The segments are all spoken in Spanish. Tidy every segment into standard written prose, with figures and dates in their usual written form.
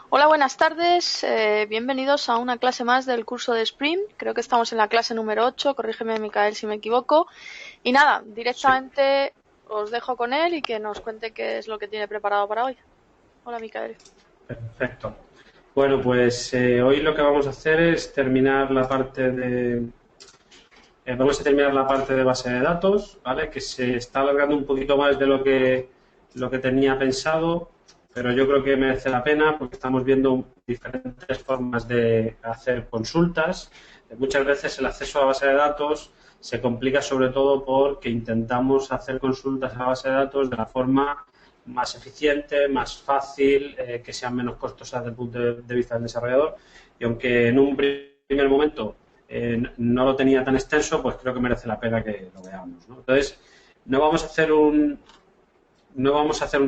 Hola, buenas tardes. Bienvenidos a una clase más del curso de Spring. Creo que estamos en la clase número 8. Corrígeme, Micael, si me equivoco. Y nada, directamente os dejo con él y que nos cuente qué es lo que tiene preparado para hoy. Hola, Micael. Perfecto. Bueno, pues hoy lo que vamos a hacer es terminar la parte de... vamos a terminar la parte de base de datos, ¿vale? Que se está alargando un poquito más de lo que tenía pensado, pero yo creo que merece la pena porque estamos viendo diferentes formas de hacer consultas. Muchas veces el acceso a la base de datos se complica sobre todo porque intentamos hacer consultas a la base de datos de la forma más eficiente, más fácil, que sean menos costosas desde el punto de vista del desarrollador. Y aunque en un primer momento no lo tenía tan extenso, pues creo que merece la pena que lo veamos, ¿no? Entonces, no vamos a hacer un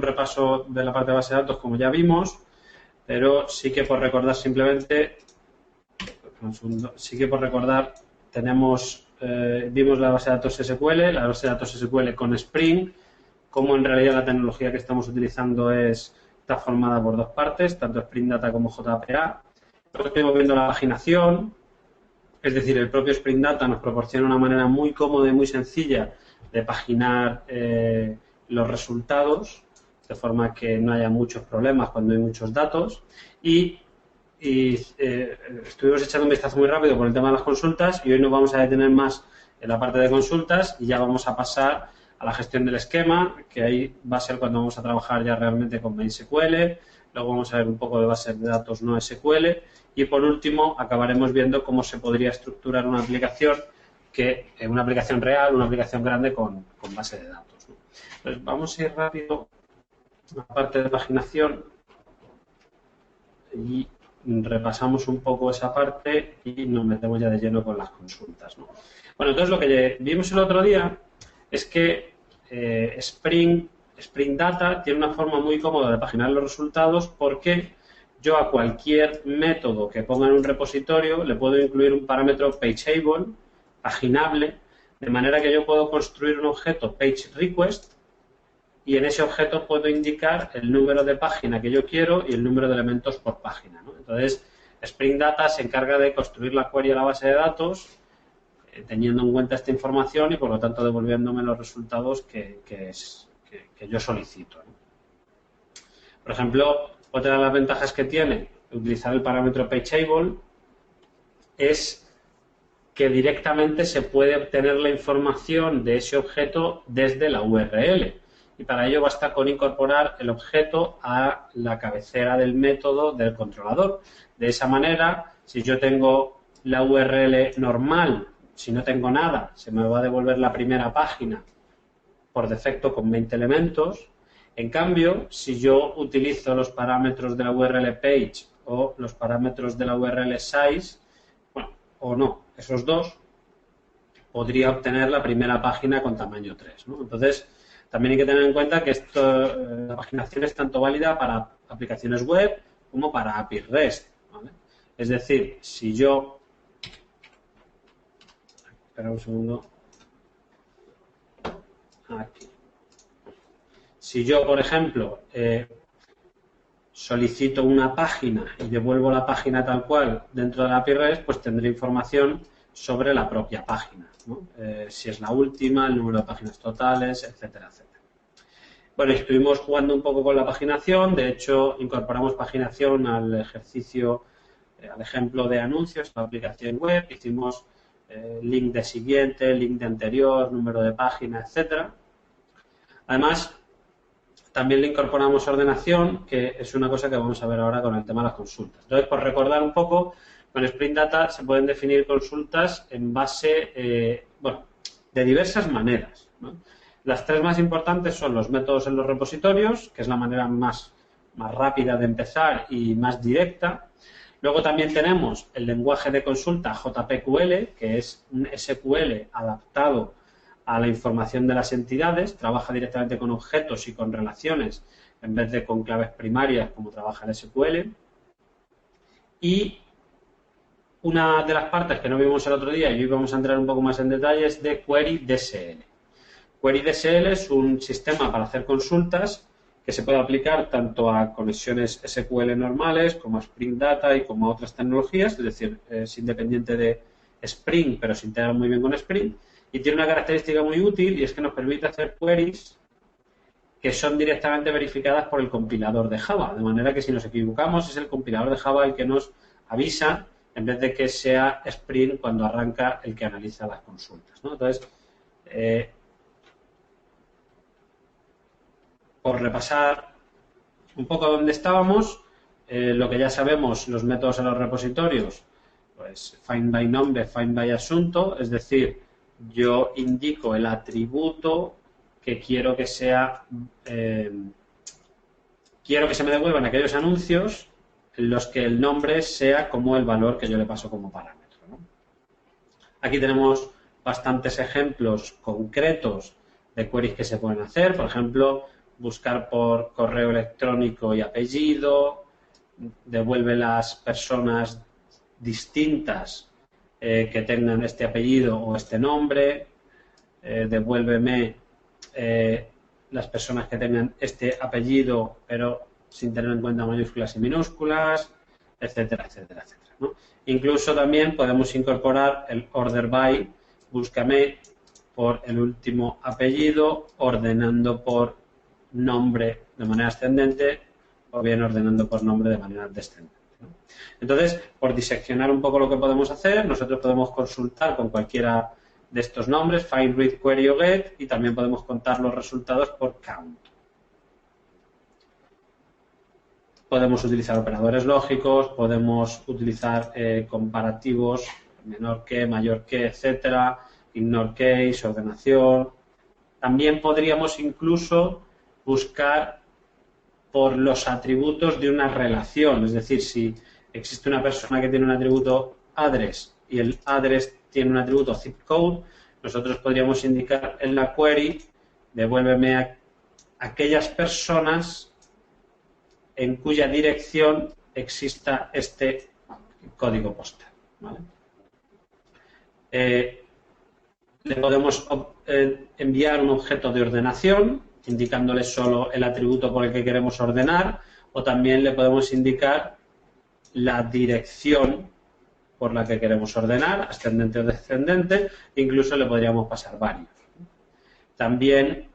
repaso de la parte de base de datos como ya vimos, pero sí que por recordar simplemente, vimos la base de datos SQL, la base de datos SQL con Spring, como en realidad la tecnología que estamos utilizando está formada por dos partes, tanto Spring Data como JPA. Luego estuvimos viendo la paginación, es decir, el propio Spring Data nos proporciona una manera muy cómoda y muy sencilla de paginar los resultados, de forma que no haya muchos problemas cuando hay muchos datos. Y estuvimos echando un vistazo muy rápido por el tema de las consultas y hoy nos vamos a detener más en la parte de consultas y ya vamos a pasar a la gestión del esquema, que ahí va a ser cuando vamos a trabajar ya realmente con MySQL. Luego vamos a ver un poco de bases de datos no SQL y por último acabaremos viendo cómo se podría estructurar una aplicación real, una aplicación grande con base de datos, ¿no? Entonces vamos a ir rápido a la parte de paginación y repasamos un poco esa parte y nos metemos ya de lleno con las consultas, ¿no? Bueno, entonces lo que vimos el otro día es que Spring Data tiene una forma muy cómoda de paginar los resultados porque yo a cualquier método que ponga en un repositorio le puedo incluir un parámetro pageable, paginable, de manera que yo puedo construir un objeto PageRequest y en ese objeto puedo indicar el número de página que yo quiero y el número de elementos por página, ¿no? Entonces, Spring Data se encarga de construir la query a la base de datos teniendo en cuenta esta información y por lo tanto devolviéndome los resultados que yo solicito, ¿no? Por ejemplo, otra de las ventajas que tiene utilizar el parámetro pageable es que directamente se puede obtener la información de ese objeto desde la URL y para ello basta con incorporar el objeto a la cabecera del método del controlador. De esa manera, si yo tengo la URL normal, si no tengo nada, se me va a devolver la primera página por defecto con 20 elementos. En cambio, si yo utilizo los parámetros de la URL page o los parámetros de la URL size, bueno, o no, esos dos, podría obtener la primera página con tamaño 3, ¿no? Entonces, también hay que tener en cuenta que la paginación es tanto válida para aplicaciones web como para APIs REST, ¿vale? Es decir, si yo... Espera un segundo. Aquí. Si yo, por ejemplo, solicito una página y devuelvo la página tal cual dentro de la API REST, pues tendré información sobre la propia página, ¿no? Si es la última, el número de páginas totales, etcétera, etcétera. Bueno, estuvimos jugando un poco con la paginación, de hecho incorporamos paginación al ejercicio, al ejemplo de anuncios, la aplicación web, hicimos link de siguiente, link de anterior, número de página, etcétera. Además, también le incorporamos ordenación, que es una cosa que vamos a ver ahora con el tema de las consultas. Entonces, por recordar un poco, con Spring Data se pueden definir consultas en base, de diversas maneras, ¿no? Las tres más importantes son los métodos en los repositorios, que es la manera más rápida de empezar y más directa. Luego también tenemos el lenguaje de consulta JPQL, que es un SQL adaptado a la información de las entidades, trabaja directamente con objetos y con relaciones en vez de con claves primarias como trabaja el SQL. Y una de las partes que no vimos el otro día y hoy vamos a entrar un poco más en detalle es de Query DSL. Query DSL es un sistema para hacer consultas que se puede aplicar tanto a conexiones SQL normales como a Spring Data y como a otras tecnologías, es decir, es independiente de Spring, pero se integra muy bien con Spring, y tiene una característica muy útil y es que nos permite hacer queries que son directamente verificadas por el compilador de Java, de manera que si nos equivocamos es el compilador de Java el que nos avisa en vez de que sea Spring cuando arranca el que analiza las consultas, ¿no? Entonces, por repasar un poco dónde estábamos, lo que ya sabemos, los métodos en los repositorios, pues find by nombre, find by asunto, es decir, yo indico el atributo que quiero que sea, quiero que se me devuelvan aquellos anuncios en los que el nombre sea como el valor que yo le paso como parámetro, ¿no? Aquí tenemos bastantes ejemplos concretos de queries que se pueden hacer, por ejemplo, buscar por correo electrónico y apellido, devuelve las personas distintas que tengan este apellido o este nombre, devuélveme las personas que tengan este apellido pero sin tener en cuenta mayúsculas y minúsculas, etcétera, etcétera, etcétera, ¿no? Incluso también podemos incorporar el order by, búscame por el último apellido, ordenando por nombre de manera ascendente o bien ordenando por nombre de manera descendente, ¿no? Entonces, por diseccionar un poco lo que podemos hacer, nosotros podemos consultar con cualquiera de estos nombres, find, read, query o get, y también podemos contar los resultados por count. Podemos utilizar operadores lógicos, podemos utilizar comparativos, menor que, mayor que, etcétera, ignore case, ordenación. También podríamos incluso buscar por los atributos de una relación, es decir, si existe una persona que tiene un atributo address y el address tiene un atributo zip code, nosotros podríamos indicar en la query, devuélveme a aquellas personas en cuya dirección exista este código postal, ¿vale? Le podemos enviar un objeto de ordenación, indicándole solo el atributo por el que queremos ordenar, o también le podemos indicar la dirección por la que queremos ordenar, ascendente o descendente, incluso le podríamos pasar varios. También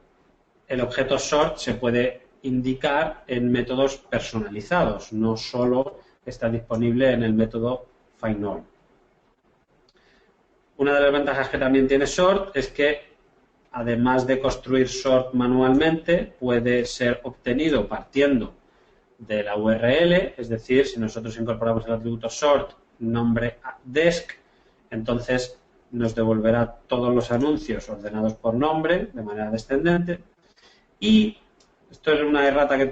el objeto sort se puede indicar en métodos personalizados, no solo está disponible en el método findAll. Una de las ventajas que también tiene sort es que, además de construir sort manualmente, puede ser obtenido partiendo de la URL, es decir, si nosotros incorporamos el atributo sort nombre desk, entonces nos devolverá todos los anuncios ordenados por nombre de manera descendente. Y esto es una errata que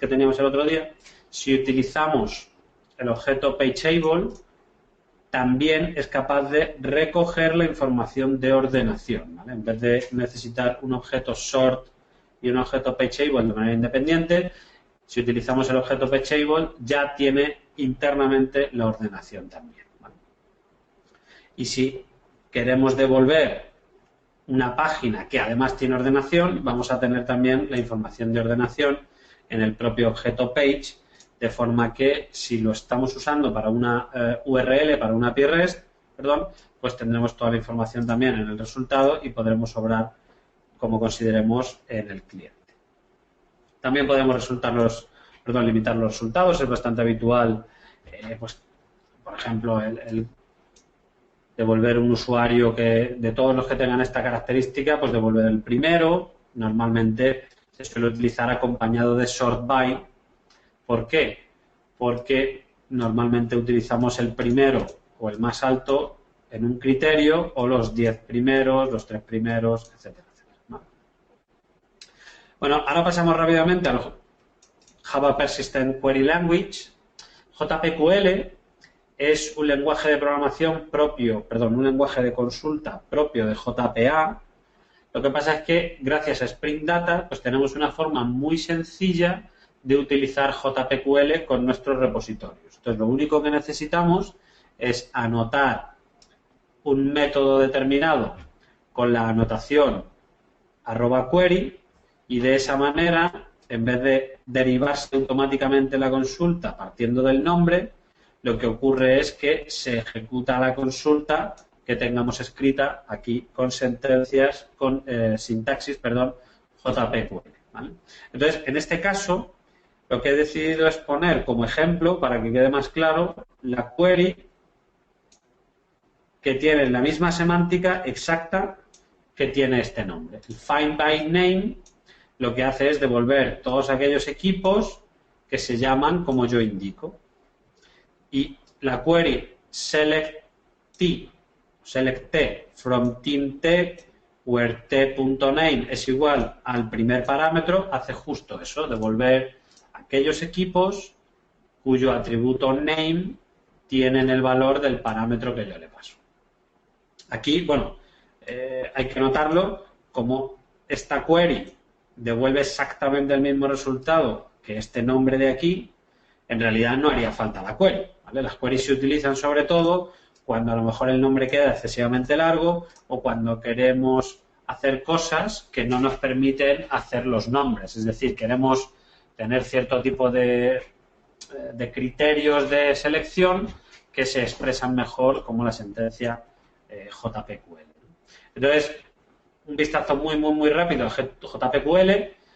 teníamos el otro día. Si utilizamos el objeto pageable, también es capaz de recoger la información de ordenación, ¿vale? En vez de necesitar un objeto sort y un objeto pageable de manera independiente, si utilizamos el objeto pageable ya tiene internamente la ordenación también, ¿vale? Y si queremos devolver una página que además tiene ordenación, vamos a tener también la información de ordenación en el propio objeto page, de forma que si lo estamos usando para una URL, para una API REST, pues tendremos toda la información también en el resultado y podremos obrar como consideremos en el cliente. También podemos limitar los resultados, es bastante habitual, pues, por ejemplo, el devolver un usuario que de todos los que tengan esta característica, pues devolver el primero. Normalmente se suele utilizar acompañado de sort by. ¿Por qué? Porque normalmente utilizamos el primero o el más alto en un criterio o los 10 primeros, los 3 primeros, etcétera, etcétera, ¿no? Bueno, ahora pasamos rápidamente al Java Persistent Query Language. JPQL es un lenguaje de programación un lenguaje de consulta propio de JPA. Lo que pasa es que gracias a Spring Data pues tenemos una forma muy sencilla de utilizar JPQL con nuestros repositorios. Entonces, lo único que necesitamos es anotar un método determinado con la anotación @query y de esa manera en vez de derivarse automáticamente la consulta partiendo del nombre, lo que ocurre es que se ejecuta la consulta que tengamos escrita aquí con sentencias, con sintaxis, perdón, JPQL, ¿vale? Entonces, en este caso, lo que he decidido es poner como ejemplo, para que quede más claro, la query que tiene la misma semántica exacta que tiene este nombre. El find by name lo que hace es devolver todos aquellos equipos que se llaman como yo indico. Y la query selectT from team T where t.name es igual al primer parámetro hace justo eso, devolver aquellos equipos cuyo atributo name tienen el valor del parámetro que yo le paso. Aquí, bueno, hay que notarlo, como esta query devuelve exactamente el mismo resultado que este nombre de aquí, en realidad no haría falta la query, ¿vale? Las queries se utilizan sobre todo cuando a lo mejor el nombre queda excesivamente largo o cuando queremos hacer cosas que no nos permiten hacer los nombres. Es decir, queremos tener cierto tipo de criterios de selección que se expresan mejor como la sentencia JPQL. Entonces, un vistazo muy rápido a JPQL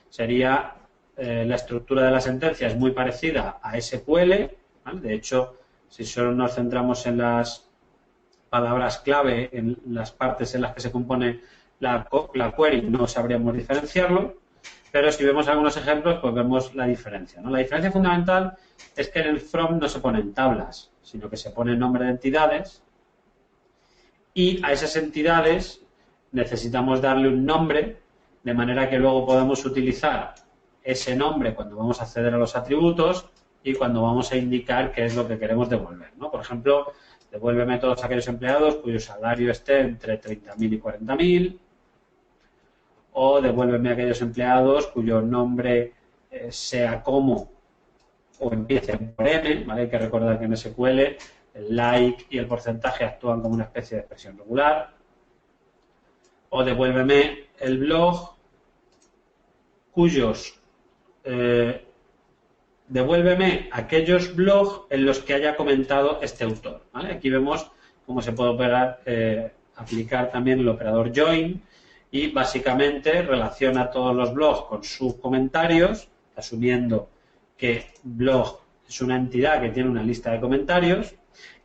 sería la estructura de la sentencia es muy parecida a SQL, ¿vale? De hecho, si solo nos centramos en las palabras clave, en las partes en las que se compone la query, no sabríamos diferenciarlo, pero si vemos algunos ejemplos, pues vemos la diferencia, ¿no? La diferencia fundamental es que en el from no se ponen tablas, sino que se pone nombre de entidades y a esas entidades necesitamos darle un nombre de manera que luego podamos utilizar ese nombre cuando vamos a acceder a los atributos y cuando vamos a indicar qué es lo que queremos devolver, ¿no? Por ejemplo, devuélveme todos aquellos empleados cuyo salario esté entre 30.000 y 40.000, o devuélveme aquellos empleados cuyo nombre sea como o empiece por M, ¿vale? Hay que recordar que en SQL el like y el porcentaje actúan como una especie de expresión regular. O devuélveme el blog cuyos devuélveme aquellos blogs en los que haya comentado este autor, ¿vale? Aquí vemos cómo se puede aplicar también el operador join y básicamente relaciona todos los blogs con sus comentarios, asumiendo que blog es una entidad que tiene una lista de comentarios,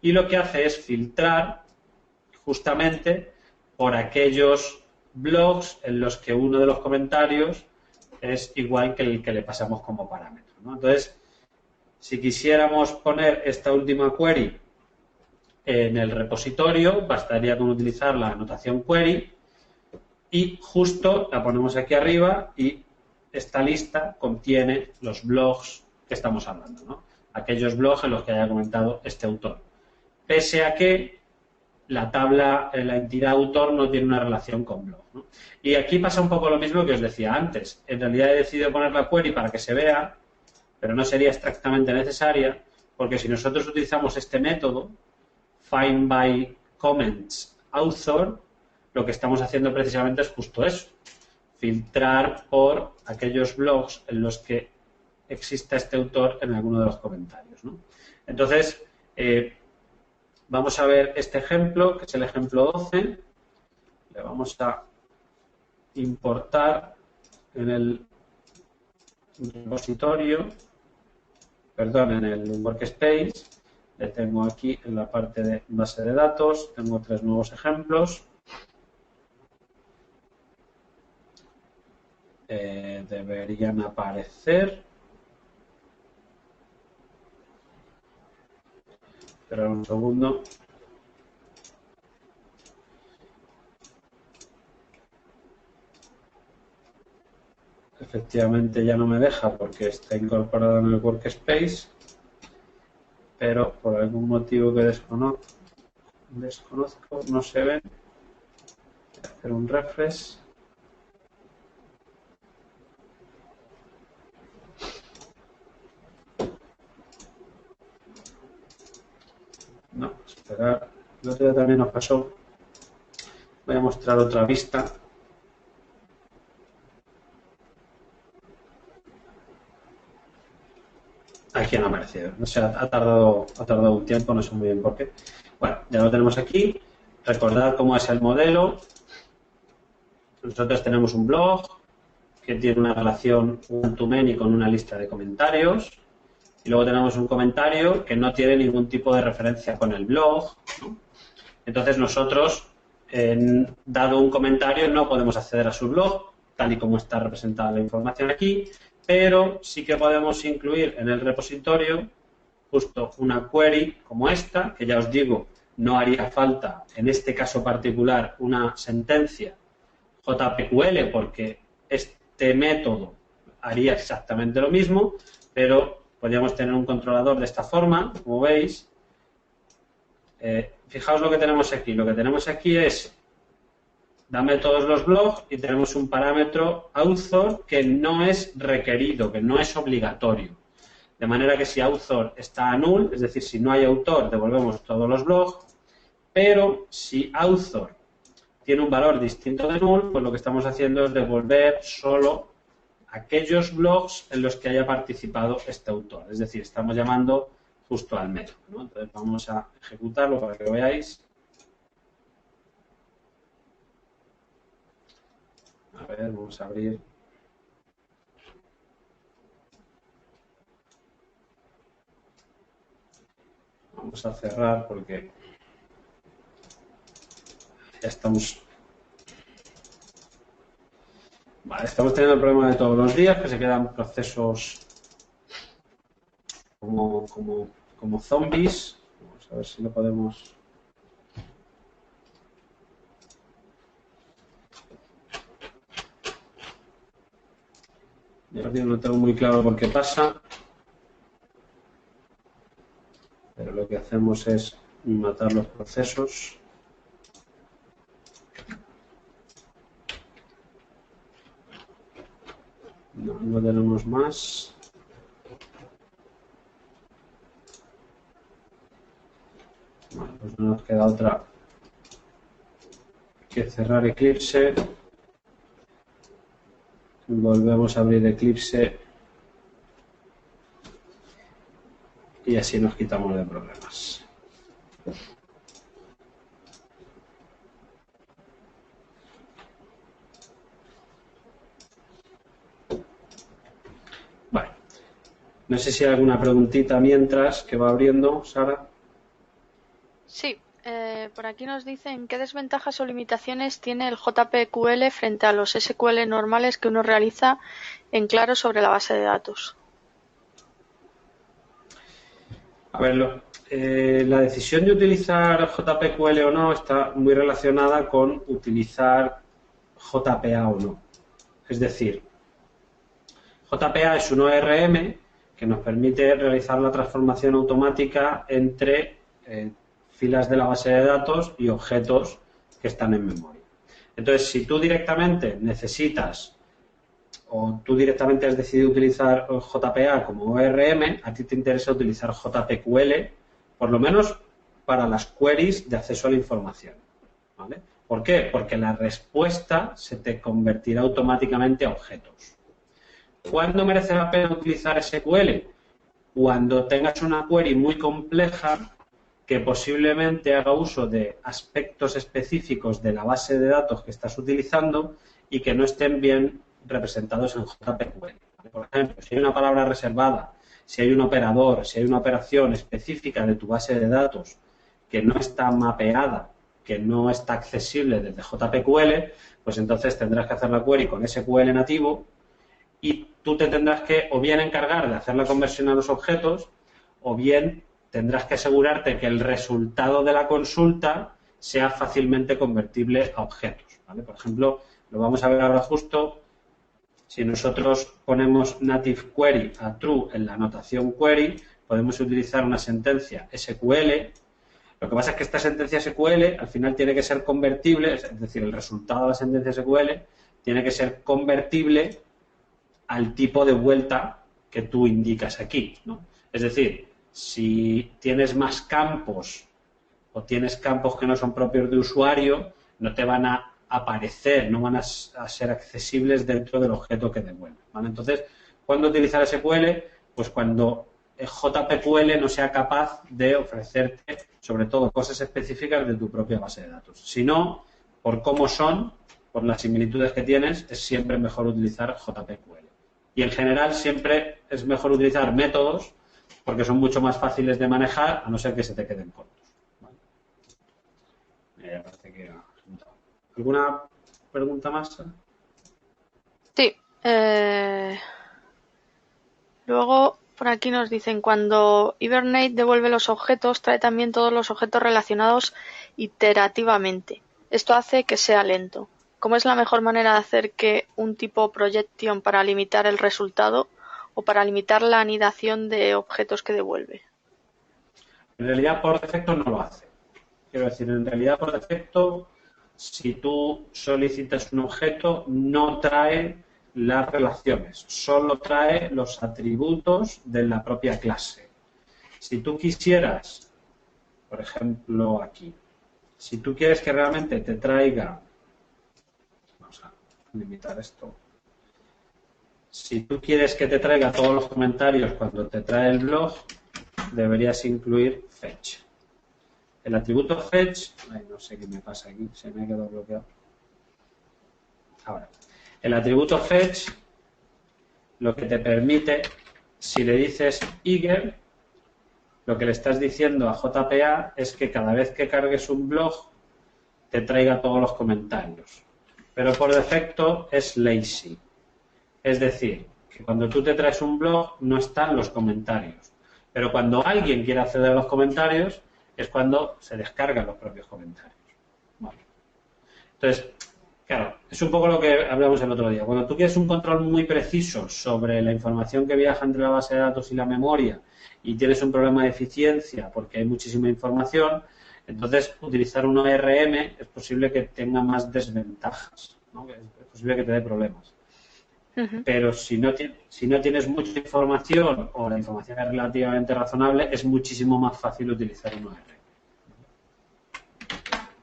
y lo que hace es filtrar justamente por aquellos blogs en los que uno de los comentarios es igual que el que le pasamos como parámetro, ¿no? Entonces, si quisiéramos poner esta última query en el repositorio, bastaría con utilizar la anotación query y justo la ponemos aquí arriba y esta lista contiene los blogs que estamos hablando, ¿no? Aquellos blogs en los que haya comentado este autor. Pese a que la tabla, la entidad autor no tiene una relación con blog, ¿no? Y aquí pasa un poco lo mismo que os decía antes. En realidad he decidido poner la query para que se vea, pero no sería estrictamente necesaria, porque si nosotros utilizamos este método, find by comments author, lo que estamos haciendo precisamente es justo eso, filtrar por aquellos blogs en los que exista este autor en alguno de los comentarios, ¿no? Entonces, vamos a ver este ejemplo, que es el ejemplo 12. Le vamos a importar en el repositorio, perdón, en el workspace. Le tengo aquí en la parte de base de datos. Tengo 3 nuevos ejemplos. Deberían aparecer. Espera un segundo. Efectivamente ya no me deja porque está incorporado en el workspace, pero por algún motivo que desconozco no se ven. Voy a hacer un refresh. No, esperar. El otro día también nos pasó. Voy a mostrar otra vista. aquí han aparecido. O sea, ha tardado un tiempo, no sé muy bien por qué. Bueno, ya lo tenemos aquí. Recordad cómo es el modelo. Nosotros tenemos un blog que tiene una relación one-to-many con una lista de comentarios. Y luego tenemos un comentario que no tiene ningún tipo de referencia con el blog, ¿no? Entonces nosotros, dado un comentario, no podemos acceder a su blog, tal y como está representada la información aquí, pero sí que podemos incluir en el repositorio justo una query como esta, que ya os digo, no haría falta, en este caso particular, una sentencia JPQL, porque este método haría exactamente lo mismo, pero podríamos tener un controlador de esta forma, como veis. Fijaos lo que tenemos aquí. Lo que tenemos aquí es dame todos los blogs y tenemos un parámetro author que no es requerido, que no es obligatorio. De manera que si author está a null, es decir, si no hay autor, devolvemos todos los blogs, pero si author tiene un valor distinto de null, pues lo que estamos haciendo es devolver solo aquellos blogs en los que haya participado este autor. Es decir, estamos llamando justo al método, ¿no? Entonces vamos a ejecutarlo para que lo veáis. A ver, vamos a abrir. Vamos a cerrar porque ya estamos... Vale, estamos teniendo el problema de todos los días, que se quedan procesos como zombies. Vamos a ver si lo podemos... Yo no tengo muy claro por qué pasa, pero lo que hacemos es matar los procesos. No tenemos más. Bueno, pues no nos queda otra que cerrar Eclipse. Volvemos a abrir Eclipse y así nos quitamos de problemas. Vale. No sé si hay alguna preguntita mientras que va abriendo, Sara. Sí, por aquí nos dicen qué desventajas o limitaciones tiene el JPQL frente a los SQL normales que uno realiza en claro sobre la base de datos. A ver, la decisión de utilizar JPQL o no está muy relacionada con utilizar JPA o no. Es decir, JPA es un ORM que nos permite realizar la transformación automática entre filas de la base de datos y objetos que están en memoria. Entonces, si tú directamente necesitas o tú directamente has decidido utilizar JPA como ORM, a ti te interesa utilizar JPQL, por lo menos para las queries de acceso a la información, ¿vale? ¿Por qué? Porque la respuesta se te convertirá automáticamente a objetos. ¿Cuándo merece la pena utilizar SQL? Cuando tengas una query muy compleja que posiblemente haga uso de aspectos específicos de la base de datos que estás utilizando y que no estén bien representados en JPQL. Por ejemplo, si hay una palabra reservada, si hay un operador, si hay una operación específica de tu base de datos que no está mapeada, que no está accesible desde JPQL, pues entonces tendrás que hacer la query con SQL nativo y tú te tendrás que o bien encargar de hacer la conversión a los objetos o bien tendrás que asegurarte que el resultado de la consulta sea fácilmente convertible a objetos, ¿vale? Por ejemplo, lo vamos a ver ahora justo. Si nosotros ponemos native query a true en la notación query, podemos utilizar una sentencia SQL. Lo que pasa es que esta sentencia SQL al final tiene que ser convertible, es decir, el resultado de la sentencia SQL tiene que ser convertible al tipo de vuelta que tú indicas aquí, ¿no? Es decir, si tienes más campos o tienes campos que no son propios de usuario, no te van a aparecer, no van a ser accesibles dentro del objeto que devuelve, ¿vale? Entonces, ¿cuándo utilizar SQL? Pues cuando JPQL no sea capaz de ofrecerte, sobre todo, cosas específicas de tu propia base de datos. Si no, por cómo son, por las similitudes que tienes, es siempre mejor utilizar JPQL. Y en general siempre es mejor utilizar métodos porque son mucho más fáciles de manejar, a no ser que se te queden cortos. ¿Vale? Parece que... ¿Alguna pregunta más? Sí. Luego, por aquí nos dicen, cuando Hibernate devuelve los objetos, trae también todos los objetos relacionados iterativamente. Esto hace que sea lento. ¿Cómo es la mejor manera de hacer que un tipo projection para limitar el resultado o para limitar la anidación de objetos que devuelve? En realidad, por defecto no lo hace. Quiero decir, en realidad, por defecto, si tú solicitas un objeto, no trae las relaciones, solo trae los atributos de la propia clase. Si tú quisieras, por ejemplo, aquí, si tú quieres que realmente te traiga, vamos a limitar esto, si tú quieres que te traiga todos los comentarios cuando te trae el blog, deberías incluir fetch. El atributo fetch, no sé qué me pasa aquí, se me ha quedado bloqueado. Ahora, el atributo fetch lo que te permite, si le dices eager, lo que le estás diciendo a JPA es que cada vez que cargues un blog te traiga todos los comentarios. Pero por defecto es lazy. Es decir, que cuando tú te traes un blog no están los comentarios. Pero cuando alguien quiere acceder a los comentarios es cuando se descargan los propios comentarios. Vale. Entonces, claro, es un poco lo que hablamos el otro día. Cuando tú quieres un control muy preciso sobre la información que viaja entre la base de datos y la memoria y tienes un problema de eficiencia porque hay muchísima información, entonces utilizar un ORM es posible que tenga más desventajas, ¿no? Es posible que te dé problemas. Pero si no tienes mucha información o la información es relativamente razonable, es muchísimo más fácil utilizar un ORM.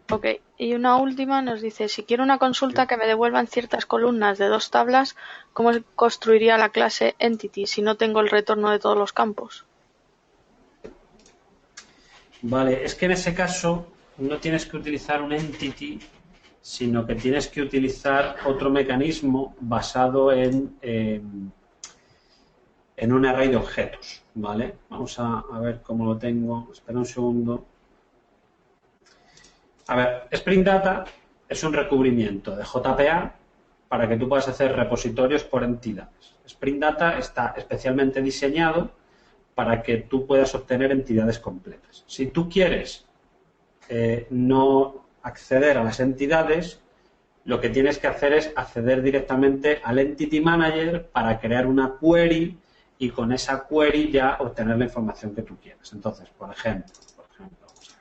Ok, y una última nos dice, si quiero una consulta que me devuelvan ciertas columnas de 2 tablas, ¿cómo construiría la clase Entity si no tengo el retorno de todos los campos? Vale, es que en ese caso no tienes que utilizar un Entity, sino que tienes que utilizar otro mecanismo basado en un array de objetos, ¿vale? Vamos a ver cómo lo tengo. Espera un segundo. A ver, Spring Data es un recubrimiento de JPA para que tú puedas hacer repositorios por entidades. Spring Data está especialmente diseñado para que tú puedas obtener entidades completas. Si tú quieres no acceder a las entidades, lo que tienes que hacer es acceder directamente al Entity Manager para crear una query y con esa query ya obtener la información que tú quieres. Entonces, por ejemplo, vamos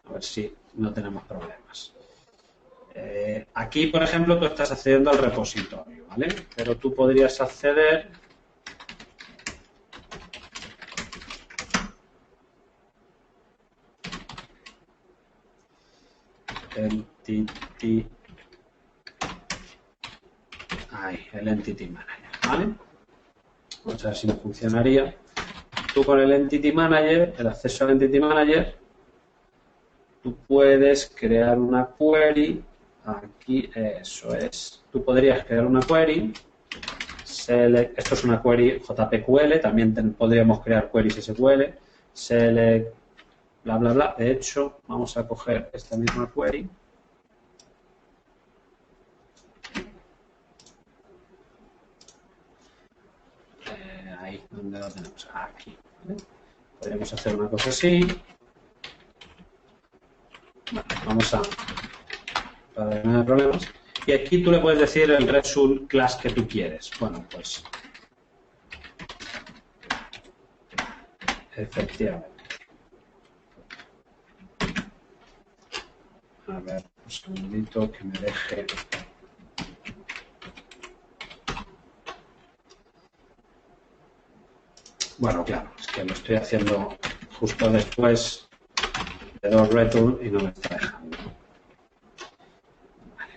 a ver si no tenemos problemas. Aquí, por ejemplo, tú estás accediendo al repositorio, ¿vale? Pero tú podrías acceder el Entity Manager, ¿vale? Vamos a ver si no funcionaría. Tú con el Entity Manager, el acceso al Entity Manager, tú puedes crear una query. Aquí, eso es. Tú podrías crear una query. Esto es una query JPQL. También podríamos crear queries SQL. Select, bla, bla, bla. De hecho, vamos a coger esta misma query. Ahí, ¿dónde lo tenemos? Aquí. ¿Vale? Podríamos hacer una cosa así. Bueno, vamos a... para que no haya problemas. Y aquí tú le puedes decir el result class que tú quieres. Bueno, pues... efectivamente. A ver, un segundito que me deje... Bueno, claro, es que lo estoy haciendo justo después de .return y no me está dejando. Vale.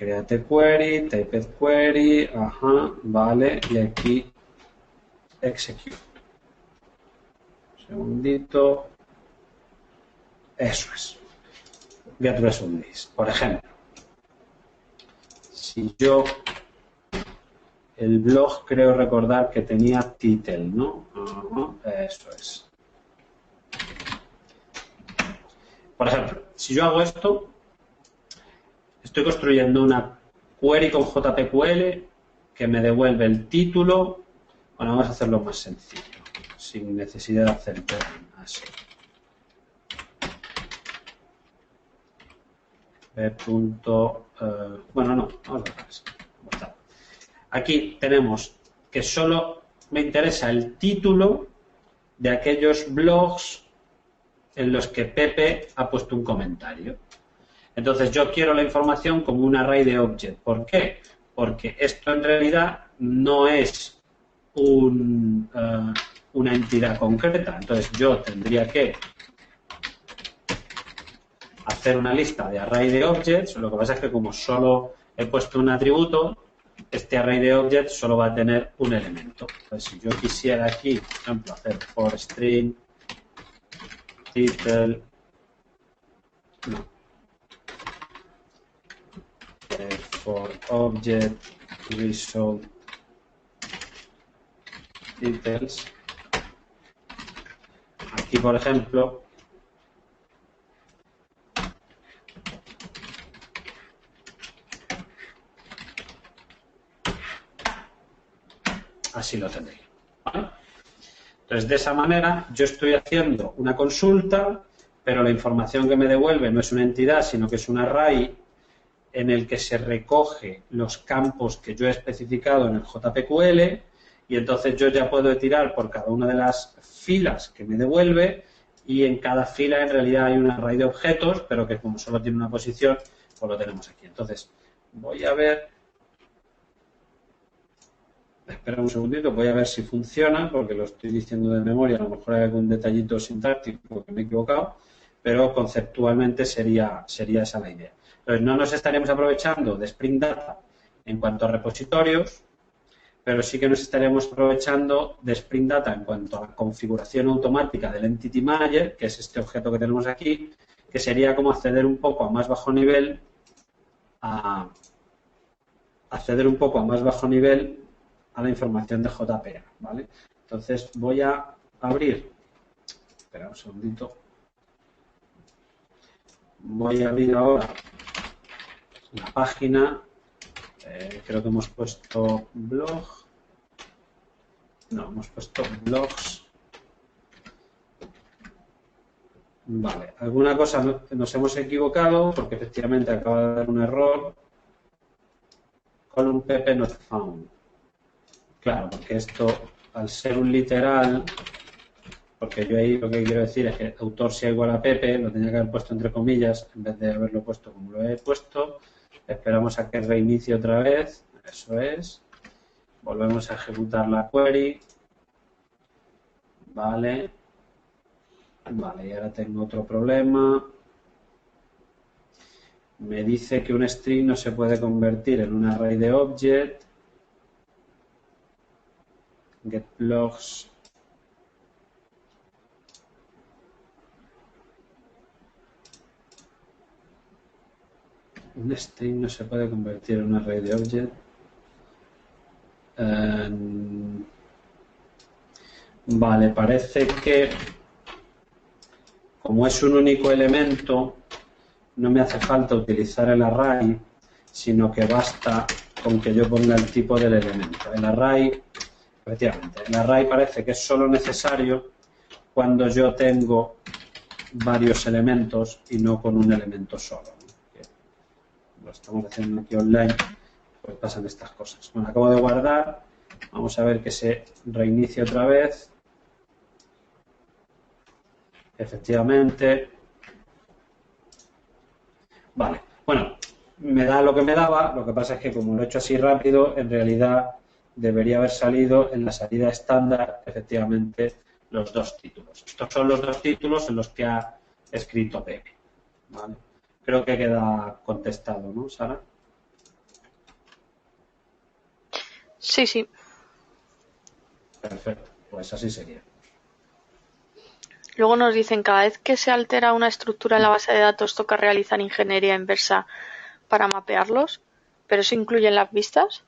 create query, typed query, ajá, vale, y aquí execute. Un segundito. Eso es. Get result list. Por ejemplo, si yo el blog creo recordar que tenía title, ¿no? Ajá, eso es. Por ejemplo, si yo hago esto, estoy construyendo una query con JPQL que me devuelve el título. Bueno, vamos a hacerlo más sencillo, sin necesidad de hacer todo así. Bueno, no, vamos a dejar así. Aquí tenemos que solo me interesa el título de aquellos blogs en los que Pepe ha puesto un comentario. Entonces yo quiero la información como un array de object. ¿Por qué? Porque esto en realidad no es una entidad concreta. Entonces yo tendría que hacer una lista de array de objects. Lo que pasa es que como solo he puesto un atributo, este array de objects solo va a tener un elemento. Entonces si yo quisiera aquí, por ejemplo, hacer for string title, no, for object result details, aquí por ejemplo así lo tendría, ¿vale? Entonces de esa manera yo estoy haciendo una consulta, pero la información que me devuelve no es una entidad, sino que es un array en el que se recoge los campos que yo he especificado en el JPQL, y entonces yo ya puedo tirar por cada una de las filas que me devuelve, y en cada fila en realidad hay un array de objetos, pero que como solo tiene una posición, pues lo tenemos aquí. Entonces voy a ver, espera un segundito, voy a ver si funciona, porque lo estoy diciendo de memoria, a lo mejor hay algún detallito sintáctico que me he equivocado, pero conceptualmente sería esa la idea. Entonces, no nos estaremos aprovechando de Spring Data en cuanto a repositorios, pero sí que nos estaremos aprovechando de Spring Data en cuanto a la configuración automática del Entity Manager, que es este objeto que tenemos aquí, que sería como acceder un poco a más bajo nivel a la información de JPA, ¿vale? Entonces, voy a abrir, espera un segundito, voy a abrir ahora la página, creo que hemos puesto blog, no, hemos puesto blogs, vale, alguna cosa nos hemos equivocado porque efectivamente acaba de dar un error, column pp not found, claro, porque esto al ser un literal, porque yo ahí lo que quiero decir es que autor sea igual a Pepe, lo tenía que haber puesto entre comillas en vez de haberlo puesto como lo he puesto. Esperamos a que reinicie otra vez, eso es. Volvemos a ejecutar la query. Vale. Vale, y ahora tengo otro problema. Me dice que un string no se puede convertir en un array de object. Get blogs. Un string no se puede convertir en un array de object. Vale, parece que como es un único elemento, no me hace falta utilizar el array, sino que basta con que yo ponga el tipo del elemento. El array, efectivamente, el array parece que es solo necesario cuando yo tengo varios elementos y no con un elemento solo. Lo estamos haciendo aquí online, pues pasan estas cosas. Bueno, acabo de guardar, vamos a ver que se reinicie otra vez. Efectivamente. Vale, bueno, me da lo que me daba, lo que pasa es que como lo he hecho así rápido, en realidad debería haber salido en la salida estándar, efectivamente, los dos títulos. Estos son los dos títulos en los que ha escrito Pepe. ¿Vale? Creo que queda contestado, ¿no, Sara? Sí, sí. Perfecto, pues así sería. Luego nos dicen, cada vez que se altera una estructura en la base de datos toca realizar ingeniería inversa para mapearlos, pero eso incluye las vistas.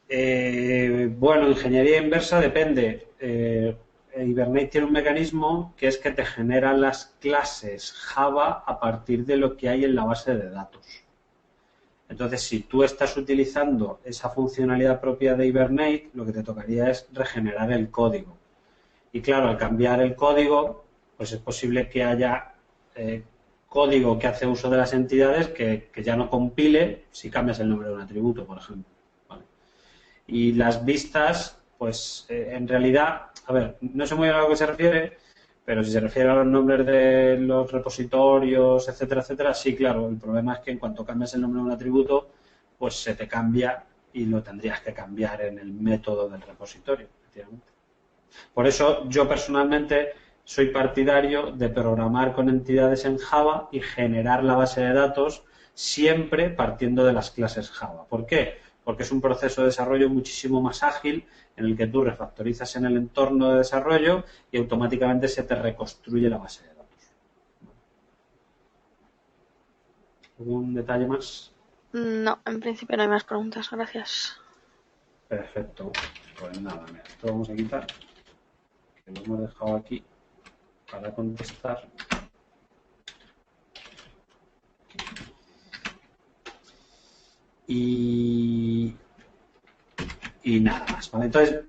Bueno, ingeniería inversa depende. Hibernate tiene un mecanismo que es que te genera las clases Java a partir de lo que hay en la base de datos. Entonces, si tú estás utilizando esa funcionalidad propia de Hibernate, lo que te tocaría es regenerar el código. Y claro, al cambiar el código, pues es posible que haya código que hace uso de las entidades que ya no compile si cambias el nombre de un atributo, por ejemplo. ¿Vale? Y las vistas, pues en realidad, a ver, no sé muy bien a lo que se refiere, pero si se refiere a los nombres de los repositorios, etcétera, etcétera, sí, claro, el problema es que en cuanto cambias el nombre de un atributo, pues se te cambia y lo tendrías que cambiar en el método del repositorio, efectivamente. Por eso yo personalmente soy partidario de programar con entidades en Java y generar la base de datos siempre partiendo de las clases Java. ¿Por qué? Porque es un proceso de desarrollo muchísimo más ágil en el que tú refactorizas en el entorno de desarrollo y automáticamente se te reconstruye la base de datos. ¿Algún detalle más? No, en principio no hay más preguntas, gracias. Perfecto. Pues nada, mira, esto vamos a quitar, que lo hemos dejado aquí para contestar. Y nada más, ¿vale? Entonces,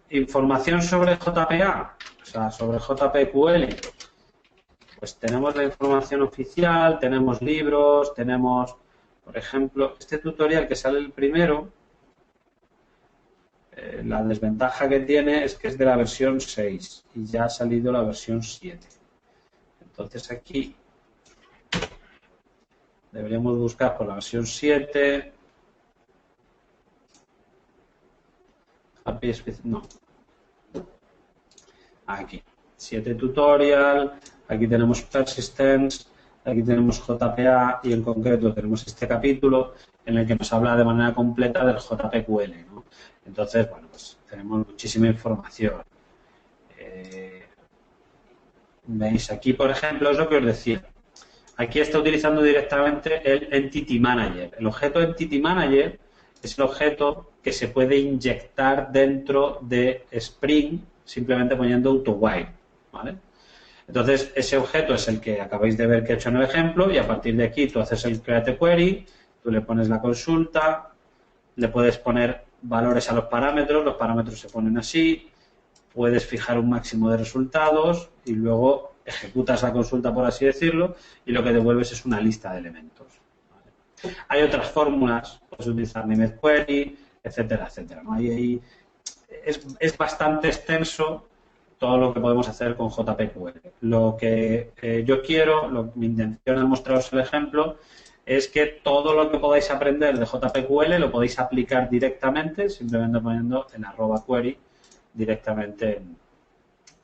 información sobre JPA, o sea, sobre JPQL, pues tenemos la información oficial, tenemos libros, tenemos, por ejemplo, este tutorial que sale el primero, la desventaja que tiene es que es de la versión 6 y ya ha salido la versión 7. Entonces aquí deberíamos buscar por la versión 7. No. Aquí. 7 tutorial, aquí tenemos persistence, aquí tenemos JPA y en concreto tenemos este capítulo en el que nos habla de manera completa del JPQL, ¿no? Entonces, bueno, pues tenemos muchísima información. Veis aquí, por ejemplo, es lo que os decía. Aquí está utilizando directamente el Entity Manager. El objeto Entity Manager es el objeto que se puede inyectar dentro de Spring simplemente poniendo AutoWire, ¿vale? Entonces, ese objeto es el que acabáis de ver que he hecho en el ejemplo y a partir de aquí tú haces el Create Query, tú le pones la consulta, le puedes poner valores a los parámetros se ponen así, puedes fijar un máximo de resultados y luego ejecutas la consulta, por así decirlo, y lo que devuelves es una lista de elementos. ¿Vale? Hay otras fórmulas, puedes utilizar Named Query, etcétera, etcétera, ¿no? Es bastante extenso todo lo que podemos hacer con JPQL. Lo que yo quiero, mi intención al mostraros el ejemplo, es que todo lo que podáis aprender de JPQL lo podéis aplicar directamente, simplemente poniendo en @query directamente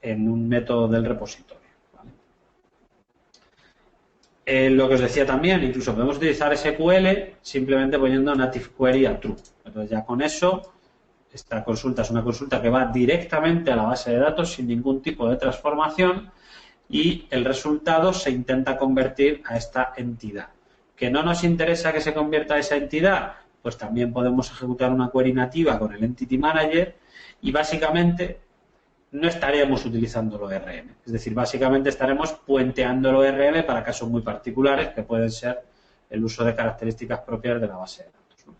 en un método del repositorio. ¿Vale? Lo que os decía también, incluso podemos utilizar SQL simplemente poniendo native query a true. Entonces ya con eso, esta consulta es una consulta que va directamente a la base de datos sin ningún tipo de transformación y el resultado se intenta convertir a esta entidad. ¿Que no nos interesa que se convierta a esa entidad? Pues también podemos ejecutar una query nativa con el Entity Manager y básicamente no estaríamos utilizando el ORM. Es decir, básicamente estaremos puenteando el ORM para casos muy particulares que pueden ser el uso de características propias de la base de datos, ¿no?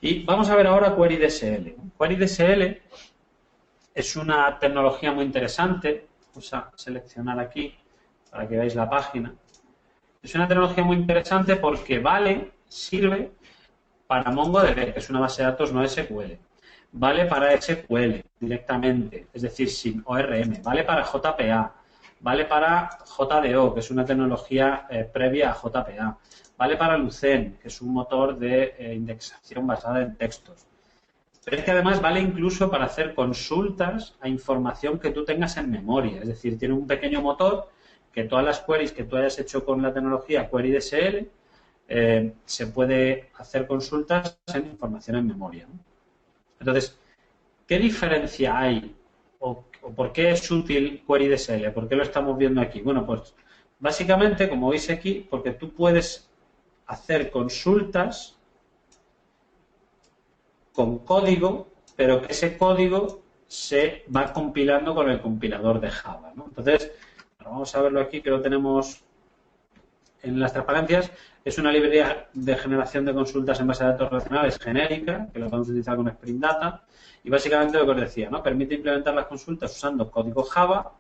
Y vamos a ver ahora Query DSL. Query DSL es una tecnología muy interesante. Vamos a seleccionar aquí para que veáis la página. Es una tecnología muy interesante porque sirve para MongoDB, que es una base de datos no SQL. Vale para SQL directamente, es decir, sin ORM. Vale para JPA. Vale para JDO, que es una tecnología previa a JPA. Vale para Lucene, que es un motor de indexación basada en textos. Pero es que además vale incluso para hacer consultas a información que tú tengas en memoria. Es decir, tiene un pequeño motor que todas las queries que tú hayas hecho con la tecnología Query DSL se puede hacer consultas en información en memoria, ¿no? Entonces, ¿qué diferencia hay o por qué es útil QueryDSL? ¿Por qué lo estamos viendo aquí? Bueno, pues básicamente, como veis aquí, porque tú puedes hacer consultas con código, pero que ese código se va compilando con el compilador de Java, ¿no? Entonces, vamos a verlo aquí, que lo tenemos en las transparencias. Es una librería de generación de consultas en base a datos relacionales genérica, que lo podemos utilizar con Spring Data, y básicamente lo que os decía, ¿no? Permite implementar las consultas usando código Java,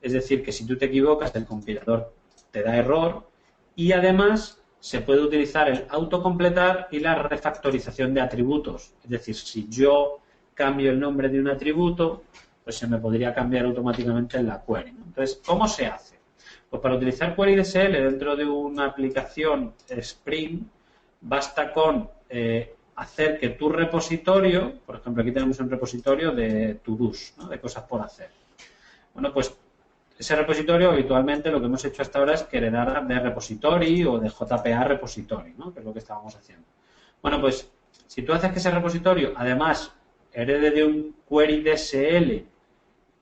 es decir, que si tú te equivocas, el compilador te da error, y además se puede utilizar el autocompletar y la refactorización de atributos. Es decir, si yo cambio el nombre de un atributo, pues se me podría cambiar automáticamente en la query, ¿no? Entonces, ¿cómo se hace? Pues para utilizar QueryDSL dentro de una aplicación Spring, basta con hacer que tu repositorio, por ejemplo, aquí tenemos un repositorio de to-dos, ¿no? De cosas por hacer. Bueno, pues ese repositorio habitualmente lo que hemos hecho hasta ahora es que heredar de repository o de JPA repository, ¿no? Que es lo que estábamos haciendo. Bueno, pues si tú haces que ese repositorio además herede de un QueryDSL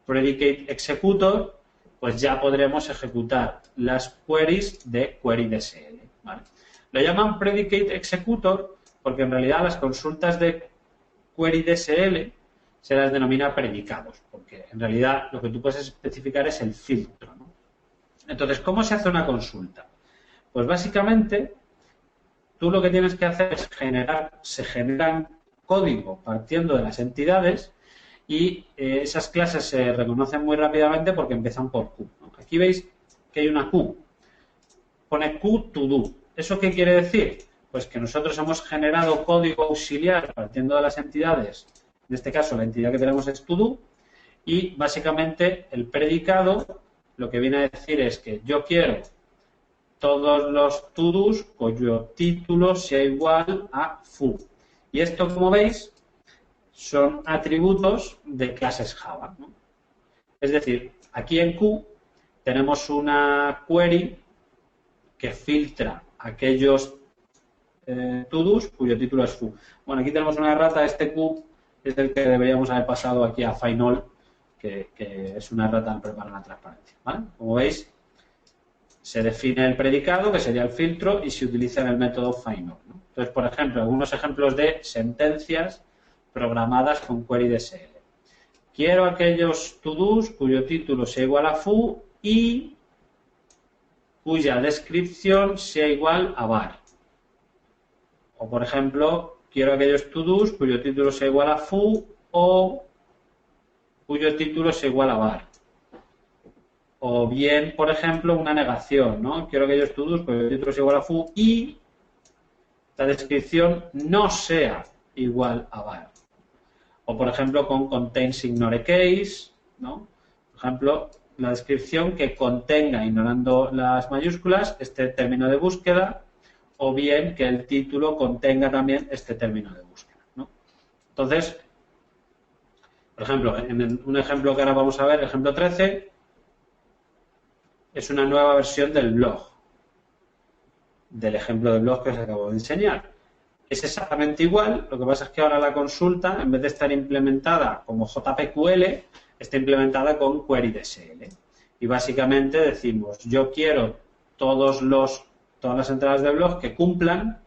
predicate executor, pues ya podremos ejecutar las queries de QueryDSL, ¿vale? Lo llaman predicate executor porque en realidad las consultas de QueryDSL se las denomina predicados, porque en realidad lo que tú puedes especificar es el filtro, ¿no? Entonces, ¿cómo se hace una consulta? Pues básicamente tú lo que tienes que hacer es se generan código partiendo de las entidades y esas clases se reconocen muy rápidamente porque empiezan por Q, ¿no? Aquí veis que hay una Q, pone Q to do. ¿Eso qué quiere decir? Pues que nosotros hemos generado código auxiliar partiendo de las entidades. En este caso, la entidad que tenemos es to do, y básicamente el predicado lo que viene a decir es que yo quiero todos los to-dos cuyo título sea igual a foo. Y esto, como veis, son atributos de clases Java, ¿no? Es decir, aquí en Q tenemos una query que filtra aquellos to-dos cuyo título es foo. Bueno, aquí tenemos una errata, este Q es el que deberíamos haber pasado aquí a final, que es una errata al preparar la transparencia, ¿vale? Como veis, se define el predicado, que sería el filtro, y se utiliza en el método final, ¿no? Entonces, por ejemplo, algunos ejemplos de sentencias programadas con QueryDSL. Quiero aquellos to-dos cuyo título sea igual a foo y cuya descripción sea igual a var. O, por ejemplo, quiero aquellos to-dos cuyo título sea igual a foo o cuyo título sea igual a var. O bien, por ejemplo, una negación, ¿no? Quiero aquellos to-dos cuyo título sea igual a foo y la descripción no sea igual a var. O, por ejemplo, con contains ignore case, ¿no? Por ejemplo, la descripción que contenga, ignorando las mayúsculas, este término de búsqueda, o bien que el título contenga también este término de búsqueda, ¿no? Entonces, por ejemplo, en un ejemplo que ahora vamos a ver, el ejemplo 13, es una nueva versión del blog, del ejemplo de blog que os acabo de enseñar. Es exactamente igual, lo que pasa es que ahora la consulta, en vez de estar implementada como JPQL, está implementada con QueryDSL. Y básicamente decimos, yo quiero todas las entradas de blog que cumplan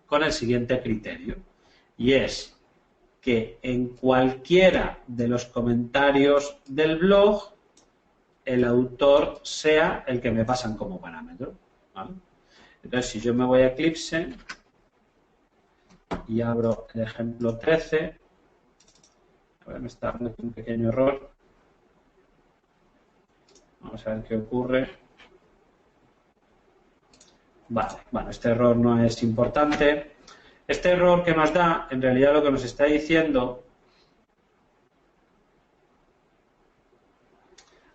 con el siguiente criterio. Y es que en cualquiera de los comentarios del blog, el autor sea el que me pasan como parámetro, ¿vale? Entonces, si yo me voy a Eclipse y abro el ejemplo 13, a ver, me está dando un pequeño error. Vamos a ver qué ocurre. Vale, bueno, este error no es importante. Este error que nos da, en realidad lo que nos está diciendo...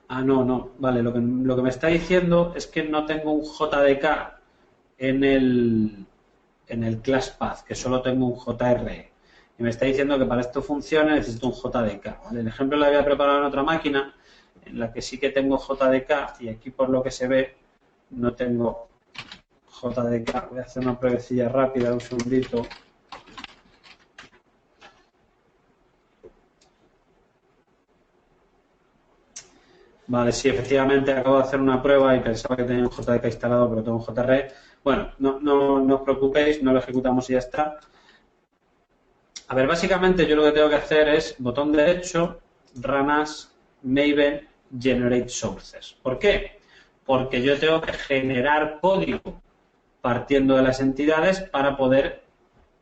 no, vale, lo que me está diciendo es que no tengo un JDK en el class path, que solo tengo un JRE. Y me está diciendo que para esto funcione necesito un JDK, ¿vale? El ejemplo lo había preparado en otra máquina, en la que sí que tengo JDK, y aquí por lo que se ve no tengo JDK. Voy a hacer una pruebecilla rápida, un segundito. Vale, sí, efectivamente acabo de hacer una prueba y pensaba que tenía un JDK instalado, pero tengo un JRE. Bueno, no os preocupéis, no lo ejecutamos y ya está. A ver, básicamente yo lo que tengo que hacer es botón derecho, run as, Maven, generate sources. ¿Por qué? Porque yo tengo que generar código partiendo de las entidades para poder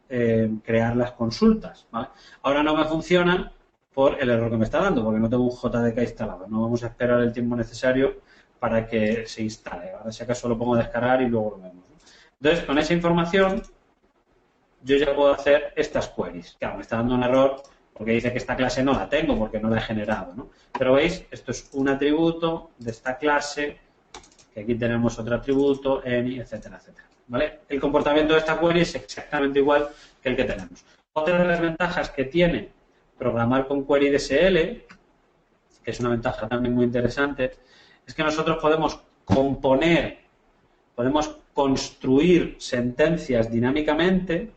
crear las consultas, ¿vale? Ahora no me funciona por el error que me está dando, porque no tengo un JDK instalado. No vamos a esperar el tiempo necesario para que se instale. Ahora si acaso lo pongo a descargar y luego lo vemos, ¿no? Entonces, con esa información yo ya puedo hacer estas queries. Claro, me está dando un error porque dice que esta clase no la tengo porque no la he generado, ¿no? Pero veis, esto es un atributo de esta clase, que aquí tenemos otro atributo, any, etcétera, etcétera. ¿Vale? El comportamiento de esta query es exactamente igual que el que tenemos. Otra de las ventajas que tiene programar con query DSL, que es una ventaja también muy interesante, es que nosotros podemos componer, podemos construir sentencias dinámicamente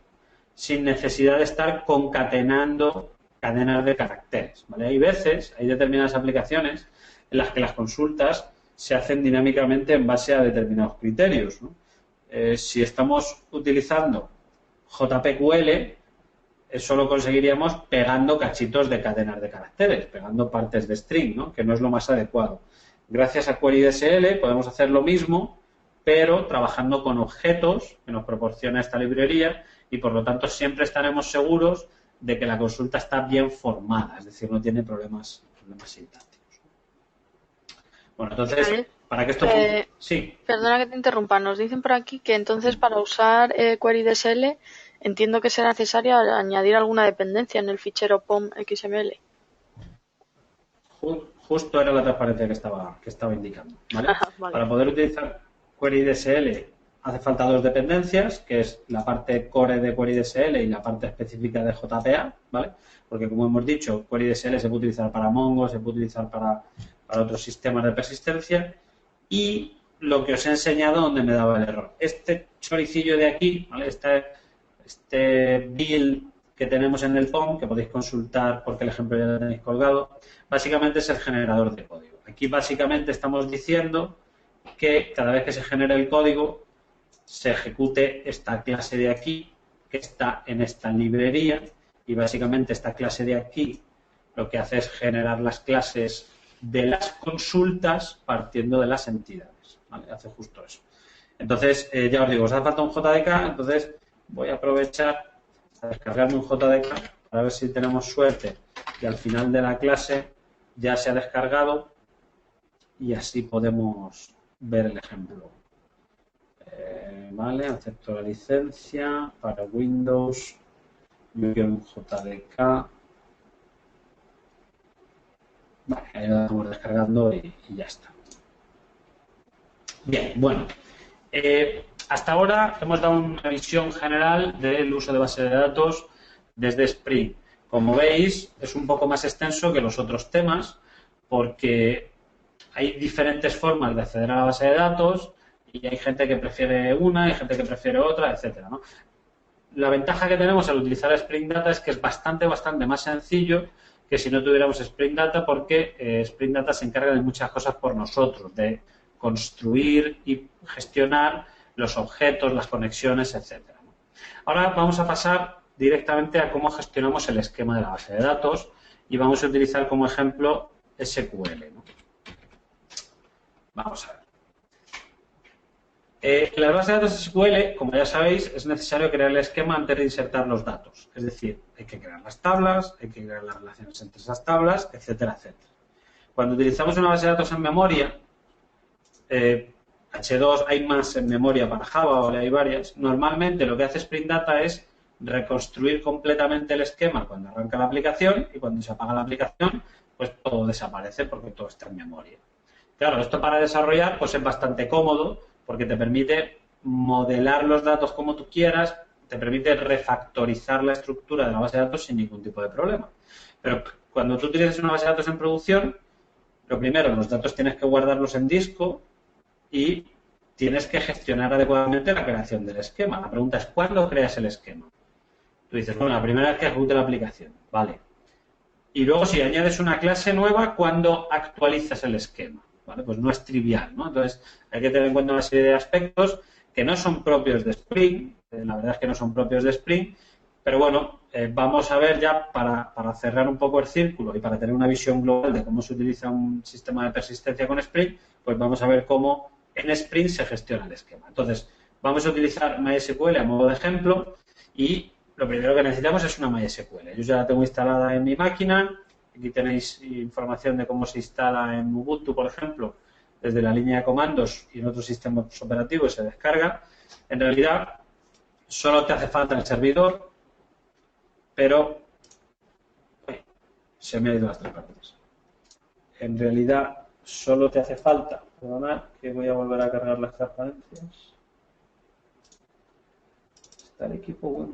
sin necesidad de estar concatenando cadenas de caracteres, ¿vale? Hay veces, hay determinadas aplicaciones en las que las consultas se hacen dinámicamente en base a determinados criterios, ¿no? Si estamos utilizando JPQL, eso lo conseguiríamos pegando cachitos de cadenas de caracteres, pegando partes de string, ¿no? Que no es lo más adecuado. Gracias a Query DSL podemos hacer lo mismo, pero trabajando con objetos que nos proporciona esta librería y, por lo tanto, siempre estaremos seguros de que la consulta está bien formada, es decir, no tiene problemas sintácticos. Bueno, entonces, para que esto funcione... Sí. Perdona que te interrumpa, nos dicen por aquí que entonces para usar Query DSL entiendo que será necesario añadir alguna dependencia en el fichero POM XML. Justo era la transparencia que estaba indicando, ¿vale? Vale. Para poder utilizar Query DSL hace falta dos dependencias, que es la parte core de Query DSL y la parte específica de JPA, ¿vale? Porque, como hemos dicho, Query DSL se puede utilizar para Mongo, se puede utilizar para otros sistemas de persistencia, y lo que os he enseñado donde me daba el error. Este choricillo de aquí, ¿vale? Este build que tenemos en el POM, que podéis consultar porque el ejemplo ya lo tenéis colgado, básicamente es el generador de código. Aquí básicamente estamos diciendo que cada vez que se genere el código se ejecute esta clase de aquí, que está en esta librería, y básicamente esta clase de aquí lo que hace es generar las clases de las consultas partiendo de las entidades, ¿vale? Hace justo eso. Entonces, ya os digo, os hace falta un JDK, entonces voy a aprovechar a descargarme un JDK para ver si tenemos suerte y al final de la clase ya se ha descargado y así podemos ver el ejemplo. Vale, acepto la licencia para Windows, yo quiero un JDK. Vale, ahí lo estamos descargando y ya está. Bien, bueno. Hasta ahora hemos dado una visión general del uso de base de datos desde Spring. Como veis, es un poco más extenso que los otros temas porque hay diferentes formas de acceder a la base de datos y hay gente que prefiere una, hay gente que prefiere otra, etcétera, ¿no? La ventaja que tenemos al utilizar Spring Data es que es bastante más sencillo que si no tuviéramos Spring Data, porque Spring Data se encarga de muchas cosas por nosotros, de construir y gestionar los objetos, las conexiones, etcétera. Ahora vamos a pasar directamente a cómo gestionamos el esquema de la base de datos y vamos a utilizar como ejemplo SQL, ¿no? Vamos a ver. En la base de datos SQL, como ya sabéis, es necesario crear el esquema antes de insertar los datos. Es decir, hay que crear las tablas, hay que crear las relaciones entre esas tablas, etcétera, etcétera. Cuando utilizamos una base de datos en memoria, H2 hay más en memoria para Java, o hay varias. Normalmente lo que hace Spring Data es reconstruir completamente el esquema cuando arranca la aplicación y cuando se apaga la aplicación, pues todo desaparece porque todo está en memoria. Claro, esto para desarrollar pues es bastante cómodo porque te permite modelar los datos como tú quieras, te permite refactorizar la estructura de la base de datos sin ningún tipo de problema. Pero cuando tú utilizas una base de datos en producción, lo primero, los datos tienes que guardarlos en disco y tienes que gestionar adecuadamente la creación del esquema. La pregunta es, ¿cuándo creas el esquema? Tú dices, bueno, la primera vez que ejecute la aplicación, vale. Y luego si añades una clase nueva, ¿cuándo actualizas el esquema? ¿Vale? Pues no es trivial, ¿no? Entonces hay que tener en cuenta una serie de aspectos que no son propios de Spring, la verdad es que no son propios de Spring, pero bueno, vamos a ver ya para cerrar un poco el círculo y para tener una visión global de cómo se utiliza un sistema de persistencia con Spring, pues vamos a ver cómo en Spring se gestiona el esquema. Entonces, vamos a utilizar MySQL a modo de ejemplo y lo primero que necesitamos es una MySQL. Yo ya la tengo instalada en mi máquina. Aquí tenéis información de cómo se instala en Ubuntu, por ejemplo, desde la línea de comandos y en otros sistemas operativos se descarga. En realidad, solo te hace falta el servidor, pero se me han ido las tres partes. En realidad, solo te hace falta, perdonad, que voy a volver a cargar las transparencias. Está el equipo bueno.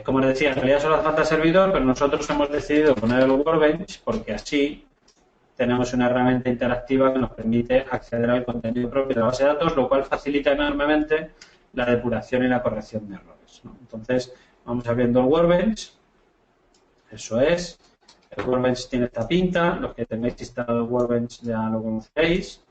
Como les decía, en realidad solo hace falta el servidor, pero nosotros hemos decidido poner el Workbench porque así tenemos una herramienta interactiva que nos permite acceder al contenido propio de la base de datos, lo cual facilita enormemente la depuración y la corrección de errores, ¿no? Entonces, vamos abriendo el Workbench. Eso es. El Workbench tiene esta pinta. Los que tengáis instalado el Workbench ya lo conocéis.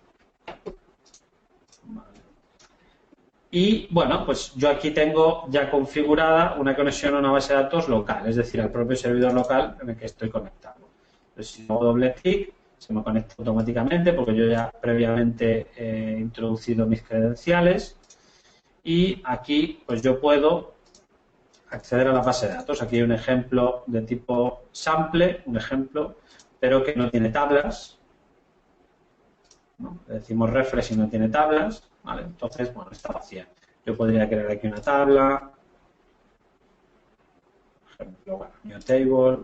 Y bueno, pues yo aquí tengo ya configurada una conexión a una base de datos local, es decir, al propio servidor local en el que estoy conectado. Entonces, si hago doble clic, se me conecta automáticamente porque yo ya previamente he introducido mis credenciales. Y aquí, pues yo puedo acceder a la base de datos. Aquí hay un ejemplo de tipo sample, un ejemplo, pero que no tiene tablas, ¿no? Le decimos refresh y no tiene tablas, ¿vale? Entonces, bueno, está vacía. Yo podría crear aquí una tabla, por ejemplo, bueno, new table,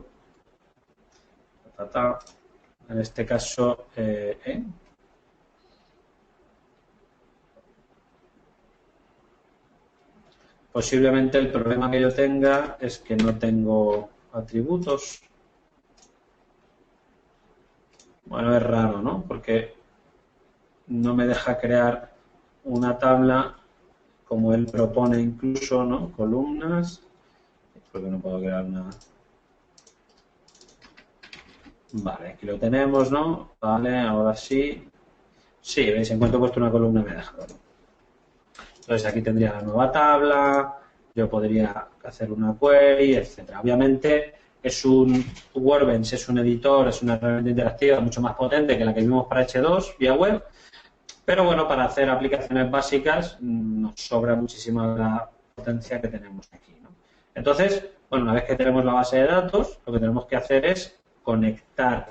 en este caso, posiblemente el problema que yo tenga es que no tengo atributos. Bueno, es raro, ¿no? Porque no me deja crear una tabla como él propone incluso, ¿no? Columnas. Porque no puedo crear una. Vale, aquí lo tenemos, ¿no? Vale, ahora sí. Sí, veis, en cuanto he puesto una columna me deja. ¿Vale? Entonces aquí tendría la nueva tabla, yo podría hacer una query, etcétera. Obviamente es un Workbench, es un editor, es una herramienta interactiva mucho más potente que la que vimos para H2 vía web, pero bueno, para hacer aplicaciones básicas nos sobra muchísima la potencia que tenemos aquí, ¿no? Entonces, bueno, una vez que tenemos la base de datos, lo que tenemos que hacer es conectar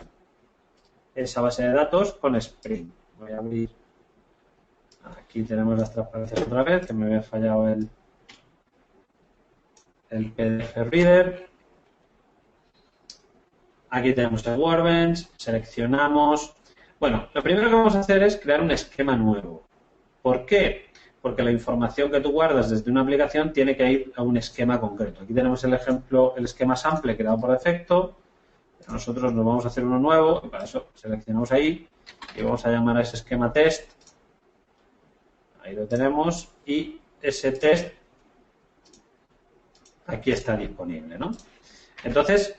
esa base de datos con Spring. Voy a abrir. Aquí tenemos las transparencias otra vez, que me había fallado el PDF Reader. Aquí tenemos el Workbench, seleccionamos. Bueno, lo primero que vamos a hacer es crear un esquema nuevo. ¿Por qué? Porque la información que tú guardas desde una aplicación tiene que ir a un esquema concreto. Aquí tenemos el ejemplo, el esquema sample creado por defecto. Pero nosotros nos vamos a hacer uno nuevo y para eso seleccionamos ahí y vamos a llamar a ese esquema test. Ahí lo tenemos y ese test aquí está disponible, ¿no? Entonces,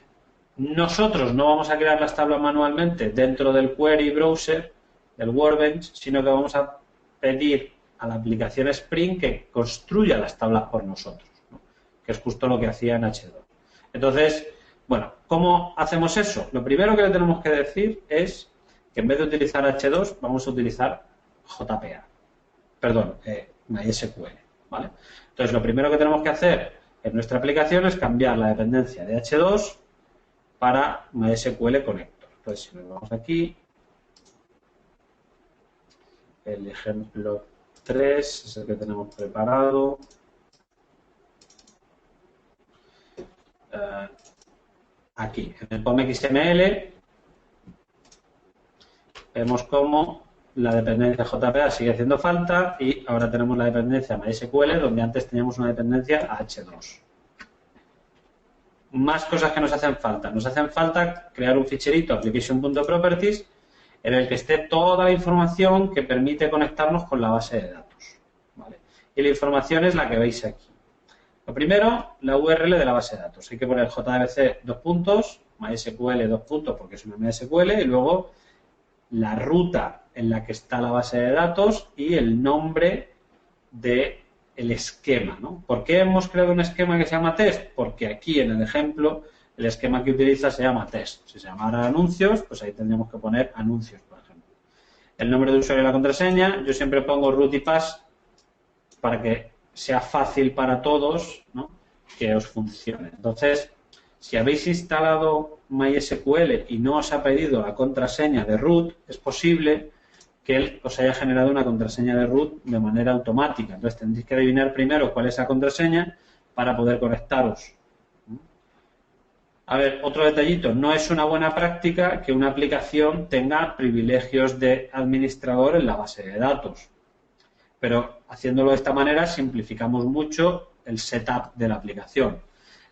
nosotros no vamos a crear las tablas manualmente dentro del query browser del Workbench, sino que vamos a pedir a la aplicación Spring que construya las tablas por nosotros, ¿no? Que es justo lo que hacía en H2. Entonces, bueno, ¿cómo hacemos eso? Lo primero que le tenemos que decir es que en vez de utilizar H2 vamos a utilizar JPA. Perdón, MySQL, ¿vale? Entonces, lo primero que tenemos que hacer en nuestra aplicación es cambiar la dependencia de H2 para MySQL Connector. Entonces, si nos vamos aquí, el ejemplo 3 es el que tenemos preparado. Aquí, en el POM.xml, vemos cómo la dependencia JPA sigue haciendo falta y ahora tenemos la dependencia MySQL donde antes teníamos una dependencia a H2. más cosas que nos hacen falta. Nos hacen falta crear un ficherito application.properties en el que esté toda la información que permite conectarnos con la base de datos. ¿Vale? Y la información es la que veis aquí. Lo primero, la URL de la base de datos. Hay que poner JDBC MySQL porque es una MySQL, y luego la ruta en la que está la base de datos y el nombre del esquema, ¿no? ¿Por qué hemos creado un esquema que se llama test? Porque aquí en el ejemplo el esquema que utiliza se llama test. Si se llamara anuncios, pues ahí tendríamos que poner anuncios, por ejemplo. El nombre de usuario y la contraseña, yo siempre pongo root y pass para que sea fácil para todos, ¿no?, que os funcione. Entonces, si habéis instalado MySQL y no os ha pedido la contraseña de root, es posible que él os haya generado una contraseña de root de manera automática. Entonces, tendréis que adivinar primero cuál es la contraseña para poder conectaros. A ver, otro detallito. No es una buena práctica que una aplicación tenga privilegios de administrador en la base de datos. Pero haciéndolo de esta manera simplificamos mucho el setup de la aplicación.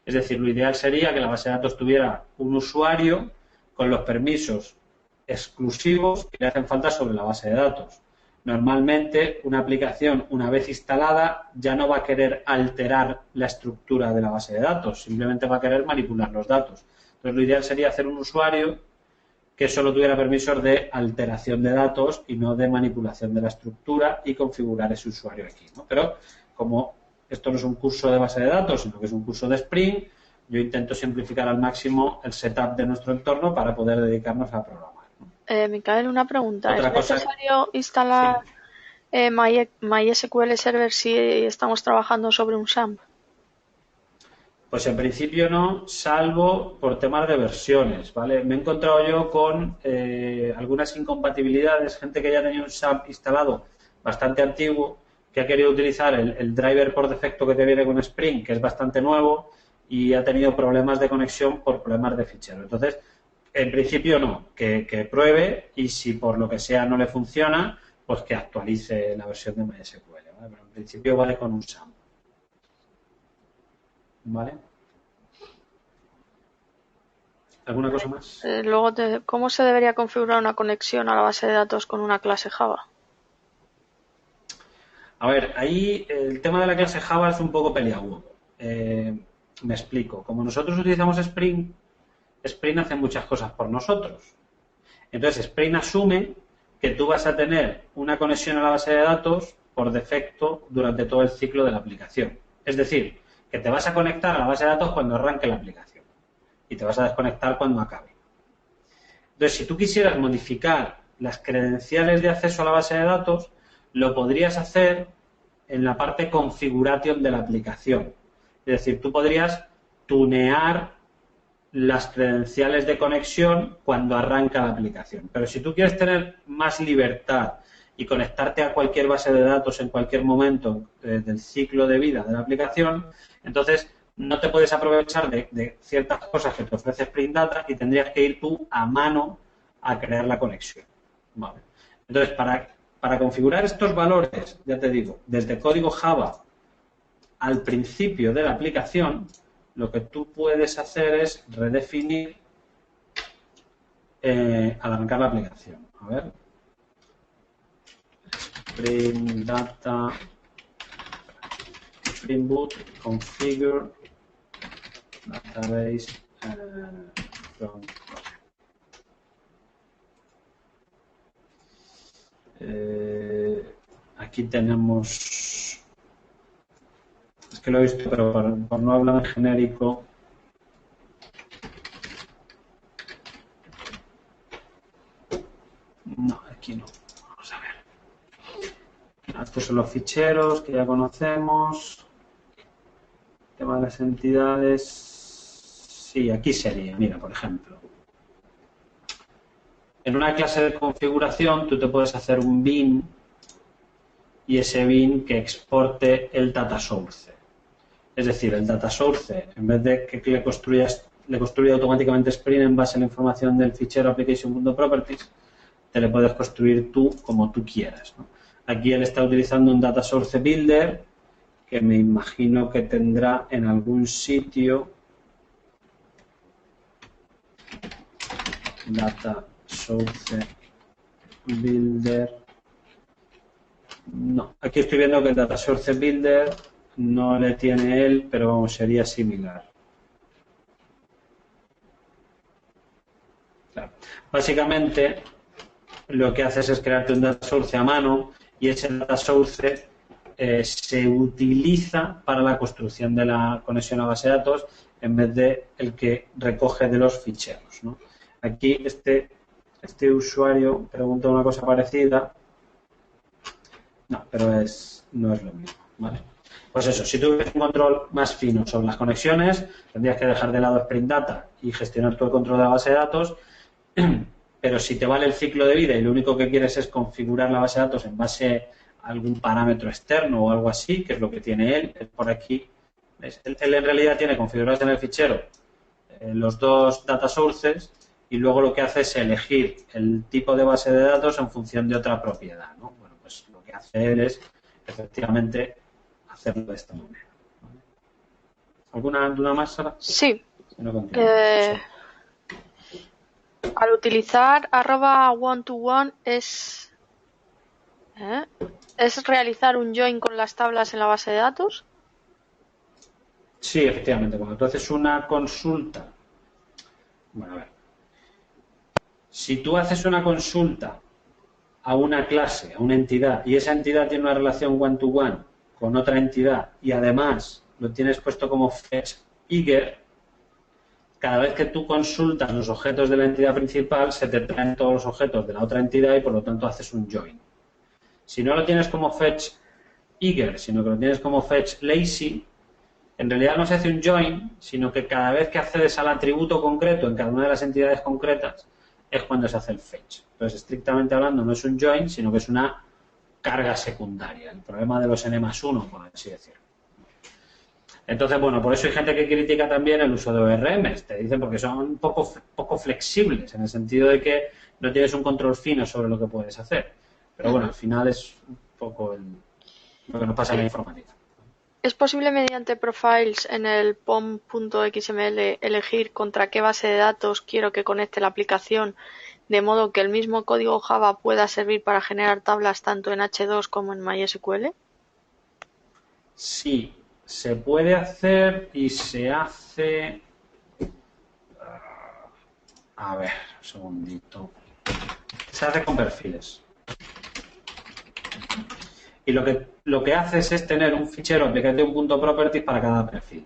Es decir, lo ideal sería que la base de datos tuviera un usuario con los permisos exclusivos que le hacen falta sobre la base de datos. Normalmente, una aplicación, una vez instalada, ya no va a querer alterar la estructura de la base de datos, simplemente va a querer manipular los datos. Entonces, lo ideal sería hacer un usuario que solo tuviera permisos de alteración de datos y no de manipulación de la estructura y configurar ese usuario aquí, ¿no? Pero como esto no es un curso de base de datos, sino que es un curso de Spring, yo intento simplificar al máximo el setup de nuestro entorno para poder dedicarnos a programar, ¿no? Micael, una pregunta. Otra ¿Es cosa, necesario instalar MySQL Server si estamos trabajando sobre un SAMP? pues en principio no, salvo por temas de versiones, ¿vale? Me he encontrado yo con algunas incompatibilidades, gente que ya tenía un SAMP instalado bastante antiguo, que ha querido utilizar el driver por defecto que te viene con Spring, que es bastante nuevo, y ha tenido problemas de conexión por problemas de fichero. Entonces, en principio no, que pruebe, y si por lo que sea no le funciona, pues que actualice la versión de MySQL, ¿vale? Pero en principio vale con un SAMP. ¿Vale? ¿Alguna cosa más? Luego, ¿cómo se debería configurar una conexión a la base de datos con una clase Java? A ver, ahí el tema de la clase Java es un poco peliagudo. Me explico. Como nosotros utilizamos Spring, Spring hace muchas cosas por nosotros. Entonces, Spring asume que tú vas a tener una conexión a la base de datos por defecto durante todo el ciclo de la aplicación. Es decir, que te vas a conectar a la base de datos cuando arranque la aplicación y te vas a desconectar cuando acabe. Entonces, si tú quisieras modificar las credenciales de acceso a la base de datos, lo podrías hacer en la parte configuration de la aplicación. Es decir, tú podrías tunear las credenciales de conexión cuando arranca la aplicación. Pero si tú quieres tener más libertad y conectarte a cualquier base de datos en cualquier momento del ciclo de vida de la aplicación, entonces no te puedes aprovechar de ciertas cosas que te ofrece Spring Data y tendrías que ir tú a mano a crear la conexión. Vale. Entonces, para configurar estos valores, ya te digo, desde código Java al principio de la aplicación, lo que tú puedes hacer es redefinir al arrancar la aplicación. A ver. Spring Data, Spring Boot, Configure, Database, from aquí tenemos, es que lo he visto, pero por no hablar en genérico, no, aquí no, vamos a ver. Estos son los ficheros que ya conocemos, el tema de las entidades, sí, aquí sería, mira, por ejemplo. En una clase de configuración tú te puedes hacer un bin y ese bin que exporte el data source. Es decir, el data source, en vez de que le construya automáticamente Spring en base a la información del fichero application.properties, te le puedes construir tú como tú quieras, ¿no? Aquí él está utilizando un data source builder que me imagino que tendrá en algún sitio data source builder. No, aquí estoy viendo que el data source builder no le tiene él, pero vamos, sería similar. Claro. Básicamente, lo que haces es crearte un data source a mano y ese data source se utiliza para la construcción de la conexión a base de datos en vez de el que recoge de los ficheros, ¿no? Aquí este usuario pregunta una cosa parecida. No, pero no es lo mismo, ¿vale? Pues eso, si tuvieras un control más fino sobre las conexiones, tendrías que dejar de lado Spring Data y gestionar todo el control de la base de datos. Pero si te vale el ciclo de vida y lo único que quieres es configurar la base de datos en base a algún parámetro externo o algo así, que es lo que tiene él, es por aquí. ¿Ves? Él en realidad tiene configurados en el fichero los dos data sources y luego lo que hace es elegir el tipo de base de datos en función de otra propiedad, ¿no? Bueno, pues lo que hace él es efectivamente hacerlo de esta manera. ¿Alguna duda más, Sara? Sí. Si no, al utilizar @one-to-one es realizar un join con las tablas en la base de datos. Sí, efectivamente. Cuando tú haces una consulta, bueno, a ver, si tú haces una consulta a una clase, a una entidad, y esa entidad tiene una relación one-to-one con otra entidad y además lo tienes puesto como fetch eager, cada vez que tú consultas los objetos de la entidad principal, se te traen todos los objetos de la otra entidad y por lo tanto haces un join. Si no lo tienes como fetch eager, sino que lo tienes como fetch lazy, en realidad no se hace un join, sino que cada vez que accedes al atributo concreto en cada una de las entidades concretas es cuando se hace el fetch. Entonces, estrictamente hablando, no es un join, sino que es una carga secundaria. El problema de los n+1, por así decirlo. Entonces, bueno, por eso hay gente que critica también el uso de ORMs. Te dicen porque son poco flexibles, en el sentido de que no tienes un control fino sobre lo que puedes hacer. Pero bueno, al final es un poco lo que nos pasa en la informática. ¿Es posible mediante profiles en el pom.xml elegir contra qué base de datos quiero que conecte la aplicación, de modo que el mismo código Java pueda servir para generar tablas tanto en H2 como en MySQL? Sí, se puede hacer y se hace... A ver, un segundito. Se hace con perfiles. Y lo que haces es tener un fichero application.properties para cada perfil.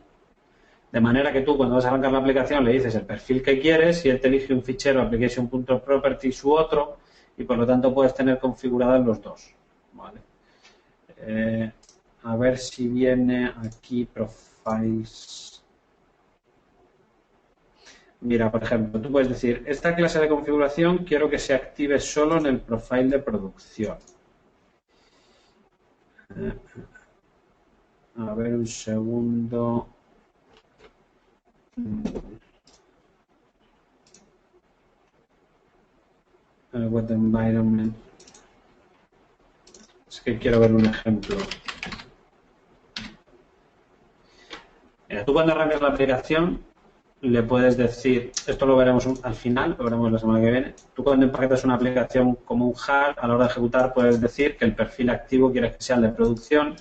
De manera que tú cuando vas a arrancar la aplicación le dices el perfil que quieres y él te elige un fichero application.properties u otro y por lo tanto puedes tener configurados los dos. ¿Vale? A ver si viene aquí profiles. Mira, por ejemplo, tú puedes decir, esta clase de configuración quiero que se active solo en el profile de producción. A ver, un segundo. El web environment. Es que quiero ver un ejemplo. Mira, tú cuando arrancas la aplicación le puedes decir, esto lo veremos al final, lo veremos la semana que viene. Tú cuando empaquetas una aplicación como un HAR, a la hora de ejecutar puedes decir que el perfil activo quieres que sea el de producción,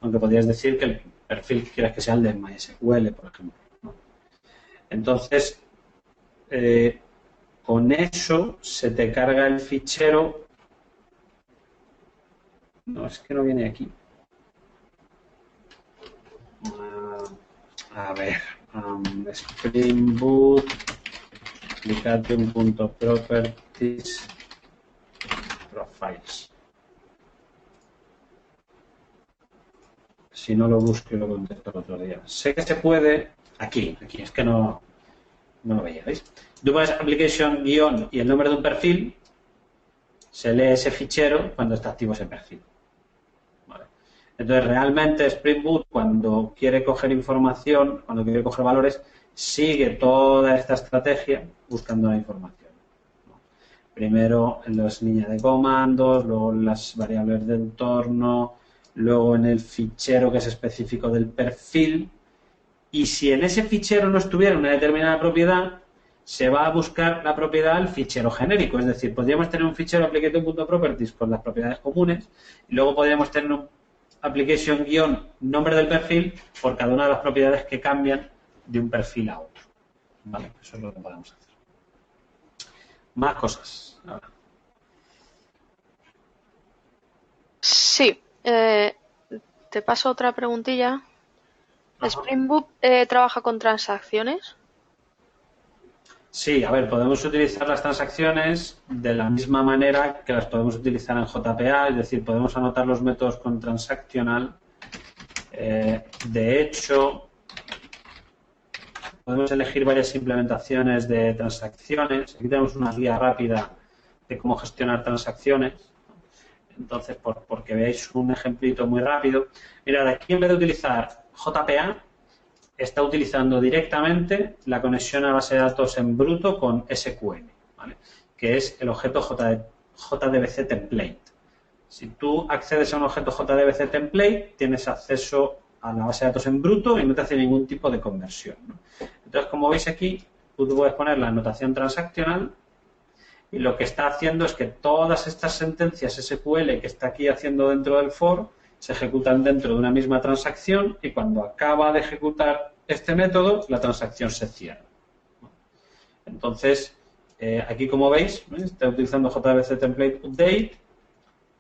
aunque podrías decir que el perfil quieres que sea el de MySQL, por ejemplo, ¿no? Entonces, con eso se te carga el fichero. No, es que no viene aquí. A ver, Spring Boot, application.properties, profiles. Si no lo busco y lo contesto el otro día. Sé que se puede aquí, es que no lo veía, ¿veis? Tú pones application guión y el nombre de un perfil, se lee ese fichero cuando está activo ese perfil. ¿Vale? Entonces, realmente Spring Boot, cuando quiere coger información, cuando quiere coger valores, sigue toda esta estrategia buscando la información, ¿no? Primero en las líneas de comandos, luego en las variables de entorno, luego en el fichero que es específico del perfil. Y si en ese fichero no estuviera una determinada propiedad, se va a buscar la propiedad al fichero genérico. Es decir, podríamos tener un fichero application.properties con las propiedades comunes y luego podríamos tener un application-nombre del perfil por cada una de las propiedades que cambian de un perfil a otro. ¿Vale? Eso es lo que podemos hacer. Más cosas. Ahora. Sí. Te paso otra preguntilla. Ajá. ¿Spring Boot trabaja con transacciones? Sí, a ver, podemos utilizar las transacciones de la misma manera que las podemos utilizar en JPA, es decir, podemos anotar los métodos con transactional. De hecho, podemos elegir varias implementaciones de transacciones. Aquí tenemos una guía rápida de cómo gestionar transacciones. Entonces, porque veáis un ejemplito muy rápido. Mirad, aquí en vez de utilizar JPA, está utilizando directamente la conexión a base de datos en bruto con SQL, ¿vale? Que es el objeto JDBC template. Si tú accedes a un objeto JDBC template, tienes acceso a la base de datos en bruto y no te hace ningún tipo de conversión, ¿no? Entonces, como veis aquí, tú puedes poner la anotación transaccional y lo que está haciendo es que todas estas sentencias SQL que está aquí haciendo dentro del for se ejecutan dentro de una misma transacción y cuando acaba de ejecutar este método, la transacción se cierra. Entonces, aquí como veis, está utilizando JDBC Template Update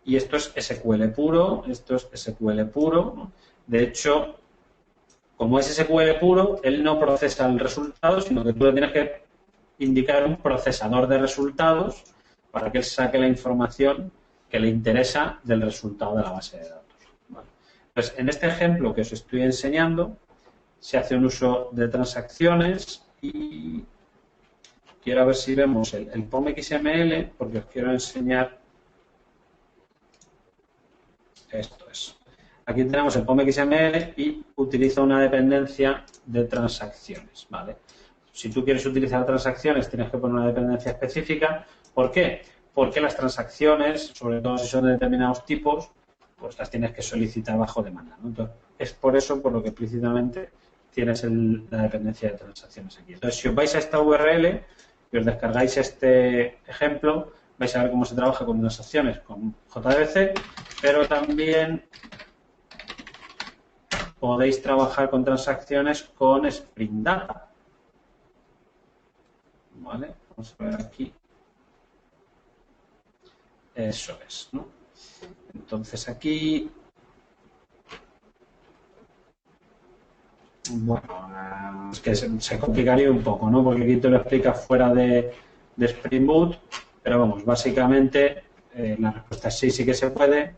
y esto es SQL puro, esto es SQL puro, ¿no? De hecho, como es SQL puro, él no procesa el resultado, sino que tú le tienes que indicar un procesador de resultados para que él saque la información que le interesa del resultado de la base de datos. Vale. Pues en este ejemplo que os estoy enseñando, se hace un uso de transacciones y quiero ver si vemos el POM XML porque os quiero enseñar esto es. Aquí tenemos el POM XML y utiliza una dependencia de transacciones, ¿vale? Si tú quieres utilizar transacciones tienes que poner una dependencia específica. ¿Por qué? Porque las transacciones, sobre todo si son de determinados tipos, pues las tienes que solicitar bajo demanda, ¿no? Entonces, es por eso por lo que explícitamente tienes la dependencia de transacciones aquí. Entonces, si os vais a esta URL y os descargáis este ejemplo, vais a ver cómo se trabaja con transacciones con JDBC, pero también podéis trabajar con transacciones con Spring Data. ¿Vale? Vamos a ver aquí. Eso es, ¿no? Entonces aquí, bueno, es que se complicaría un poco, ¿no? Porque aquí te lo explica fuera de Spring Boot, pero vamos, básicamente la respuesta es sí, sí que se puede.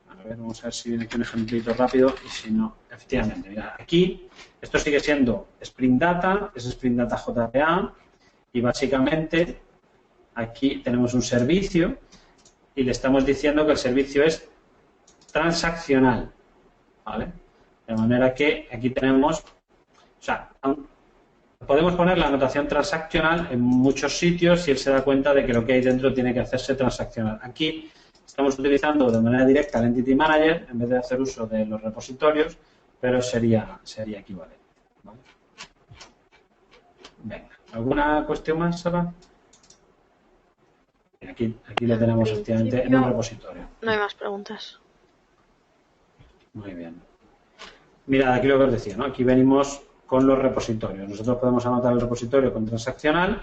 A ver, vamos a ver si viene aquí un ejemplito rápido y si no, efectivamente, mira, aquí esto sigue siendo Spring Data, es Spring Data JPA y básicamente aquí tenemos un servicio y le estamos diciendo que el servicio es transaccional, ¿vale? De manera que aquí tenemos, o sea, podemos poner la anotación transaccional en muchos sitios y él se da cuenta de que lo que hay dentro tiene que hacerse transaccional. Aquí estamos utilizando de manera directa el Entity Manager en vez de hacer uso de los repositorios, pero sería equivalente, ¿vale? Venga, ¿alguna cuestión más, Sara? Aquí lo tenemos efectivamente en un repositorio. No hay más preguntas. Muy bien. Mirad, aquí lo que os decía, ¿no? Aquí venimos con los repositorios. Nosotros podemos anotar el repositorio con transaccional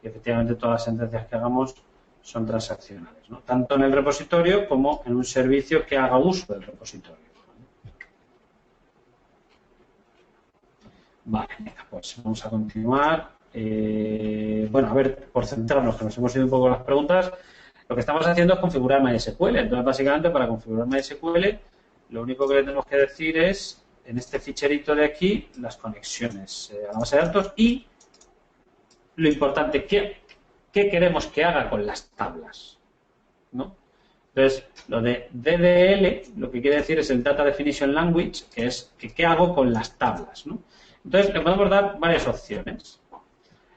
y efectivamente todas las sentencias que hagamos son transaccionales, ¿no? Tanto en el repositorio como en un servicio que haga uso del repositorio. Vale, pues vamos a continuar. Bueno, a ver, por centrarnos, que nos hemos ido un poco las preguntas, lo que estamos haciendo es configurar MySQL. Entonces, básicamente, para configurar MySQL, lo único que le tenemos que decir es, en este ficherito de aquí, las conexiones a la base de datos y lo importante, ¿qué queremos que haga con las tablas? ¿No? Entonces, lo de DDL, lo que quiere decir es el Data Definition Language, que es que qué hago con las tablas, ¿no? Entonces, le podemos dar varias opciones.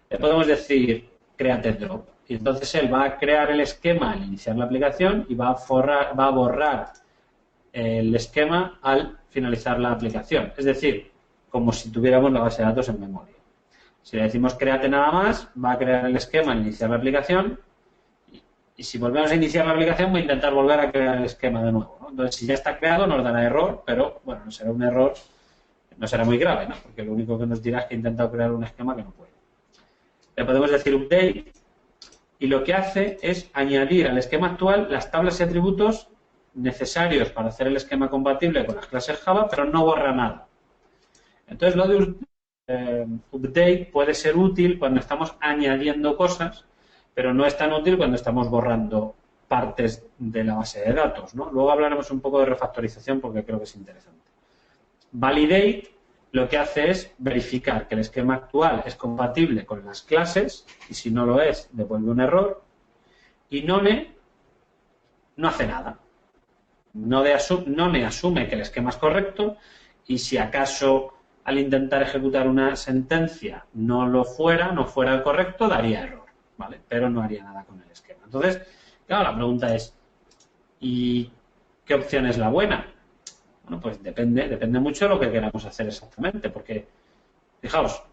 Le podemos decir, créate drop. Y entonces él va a crear el esquema al iniciar la aplicación y va a borrar el esquema al finalizar la aplicación. Es decir, como si tuviéramos la base de datos en memoria. Si le decimos créate nada más, va a crear el esquema al iniciar la aplicación y si volvemos a iniciar la aplicación voy a intentar volver a crear el esquema de nuevo, ¿no? Entonces, si ya está creado nos dará error, pero bueno, no será un error, no será muy grave, ¿no? Porque lo único que nos dirá es que he intentado crear un esquema que no puede. Le podemos decir update y lo que hace es añadir al esquema actual las tablas y atributos necesarios para hacer el esquema compatible con las clases Java, pero no borra nada. Entonces, lo de update puede ser útil cuando estamos añadiendo cosas, pero no es tan útil cuando estamos borrando partes de la base de datos, ¿no? Luego hablaremos un poco de refactorización porque creo que es interesante. Validate lo que hace es verificar que el esquema actual es compatible con las clases y si no lo es, devuelve un error. Y none no hace nada. None asume que el esquema es correcto y si acaso al intentar ejecutar una sentencia no fuera el correcto, daría error, ¿vale? Pero no haría nada con el esquema. Entonces, claro, la pregunta es, ¿y qué opción es la buena? Bueno, pues depende mucho de lo que queramos hacer exactamente, porque, fijaos,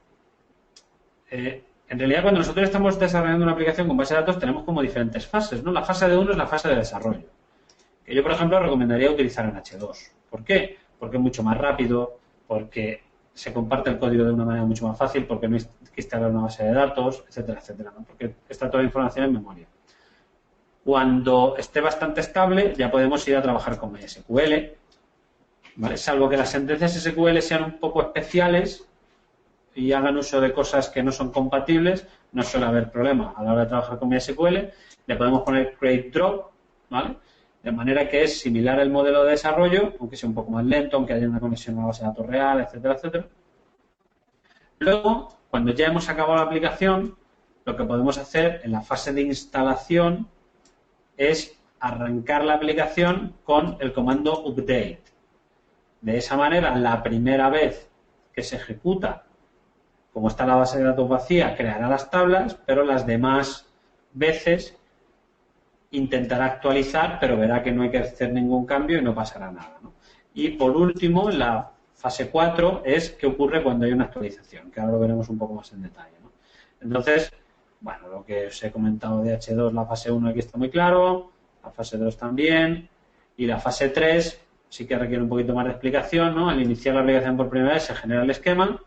en realidad cuando nosotros estamos desarrollando una aplicación con base de datos tenemos como diferentes fases, ¿no? La fase de uno es la fase de desarrollo, que yo, por ejemplo, recomendaría utilizar en H2. ¿Por qué? Porque es mucho más rápido, porque se comparte el código de una manera mucho más fácil, porque no hay que instalar una base de datos, etcétera, etcétera, ¿no? Porque está toda la información en memoria. Cuando esté bastante estable, ya podemos ir a trabajar con MySQL, ¿vale? Salvo que las sentencias SQL sean un poco especiales y hagan uso de cosas que no son compatibles, no suele haber problema a la hora de trabajar con MySQL. Le podemos poner create drop, ¿vale? De manera que es similar al modelo de desarrollo, aunque sea un poco más lento, aunque haya una conexión a la base de datos real, etcétera, etcétera. Luego, cuando ya hemos acabado la aplicación, lo que podemos hacer en la fase de instalación es arrancar la aplicación con el comando update. De esa manera, la primera vez que se ejecuta, como está la base de datos vacía, creará las tablas, pero las demás veces intentará actualizar, pero verá que no hay que hacer ningún cambio y no pasará nada, ¿no? Y por último, la fase 4 es qué ocurre cuando hay una actualización, que ahora lo veremos un poco más en detalle, ¿no? Entonces, bueno, lo que os he comentado de H2, la fase 1 aquí está muy claro, la fase 2 también, y la fase 3 sí que requiere un poquito más de explicación, ¿no? Al iniciar la aplicación por primera vez se genera el esquema,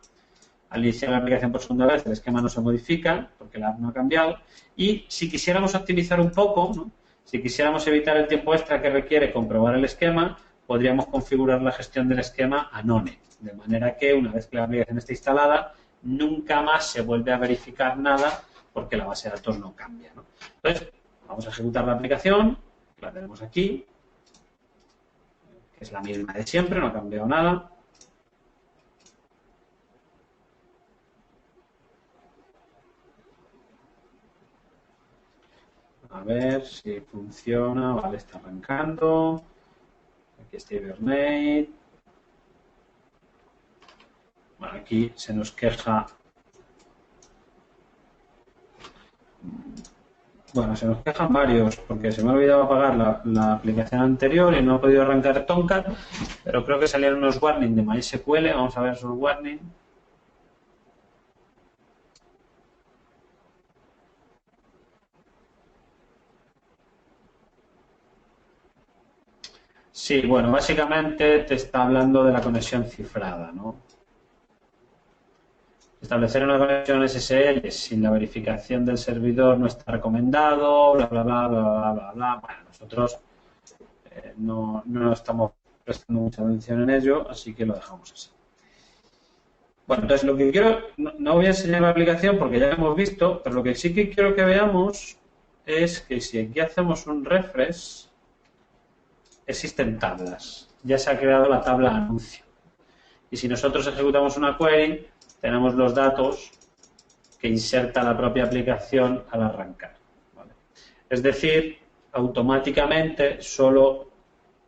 al iniciar la aplicación por segunda vez el esquema no se modifica porque la app no ha cambiado y si quisiéramos optimizar un poco, ¿no? Si quisiéramos evitar el tiempo extra que requiere comprobar el esquema, podríamos configurar la gestión del esquema a none, de manera que una vez que la aplicación esté instalada nunca más se vuelve a verificar nada porque la base de datos no cambia, ¿no? Entonces, vamos a ejecutar la aplicación, la tenemos aquí, que es la misma de siempre, no ha cambiado nada. A ver si funciona. Vale, está arrancando. Aquí está Hibernate. Bueno, aquí se nos queja. Bueno, se nos quejan varios porque se me ha olvidado apagar la aplicación anterior y no he podido arrancar Tomcat, pero creo que salieron unos warnings de MySQL. Vamos a ver sus warnings. Sí, bueno, básicamente te está hablando de la conexión cifrada, ¿no? Establecer una conexión SSL sin la verificación del servidor no está recomendado, bla, bla, bla, bla, bla, bla, bla. Bueno, nosotros no estamos prestando mucha atención en ello, así que lo dejamos así. Bueno, entonces lo que quiero, no voy a enseñar la aplicación porque ya la hemos visto, pero lo que sí que quiero que veamos es que si aquí hacemos un refresh, existen tablas. Ya se ha creado la tabla anuncio. Y si nosotros ejecutamos una query, tenemos los datos que inserta la propia aplicación al arrancar, ¿vale? Es decir, automáticamente, solo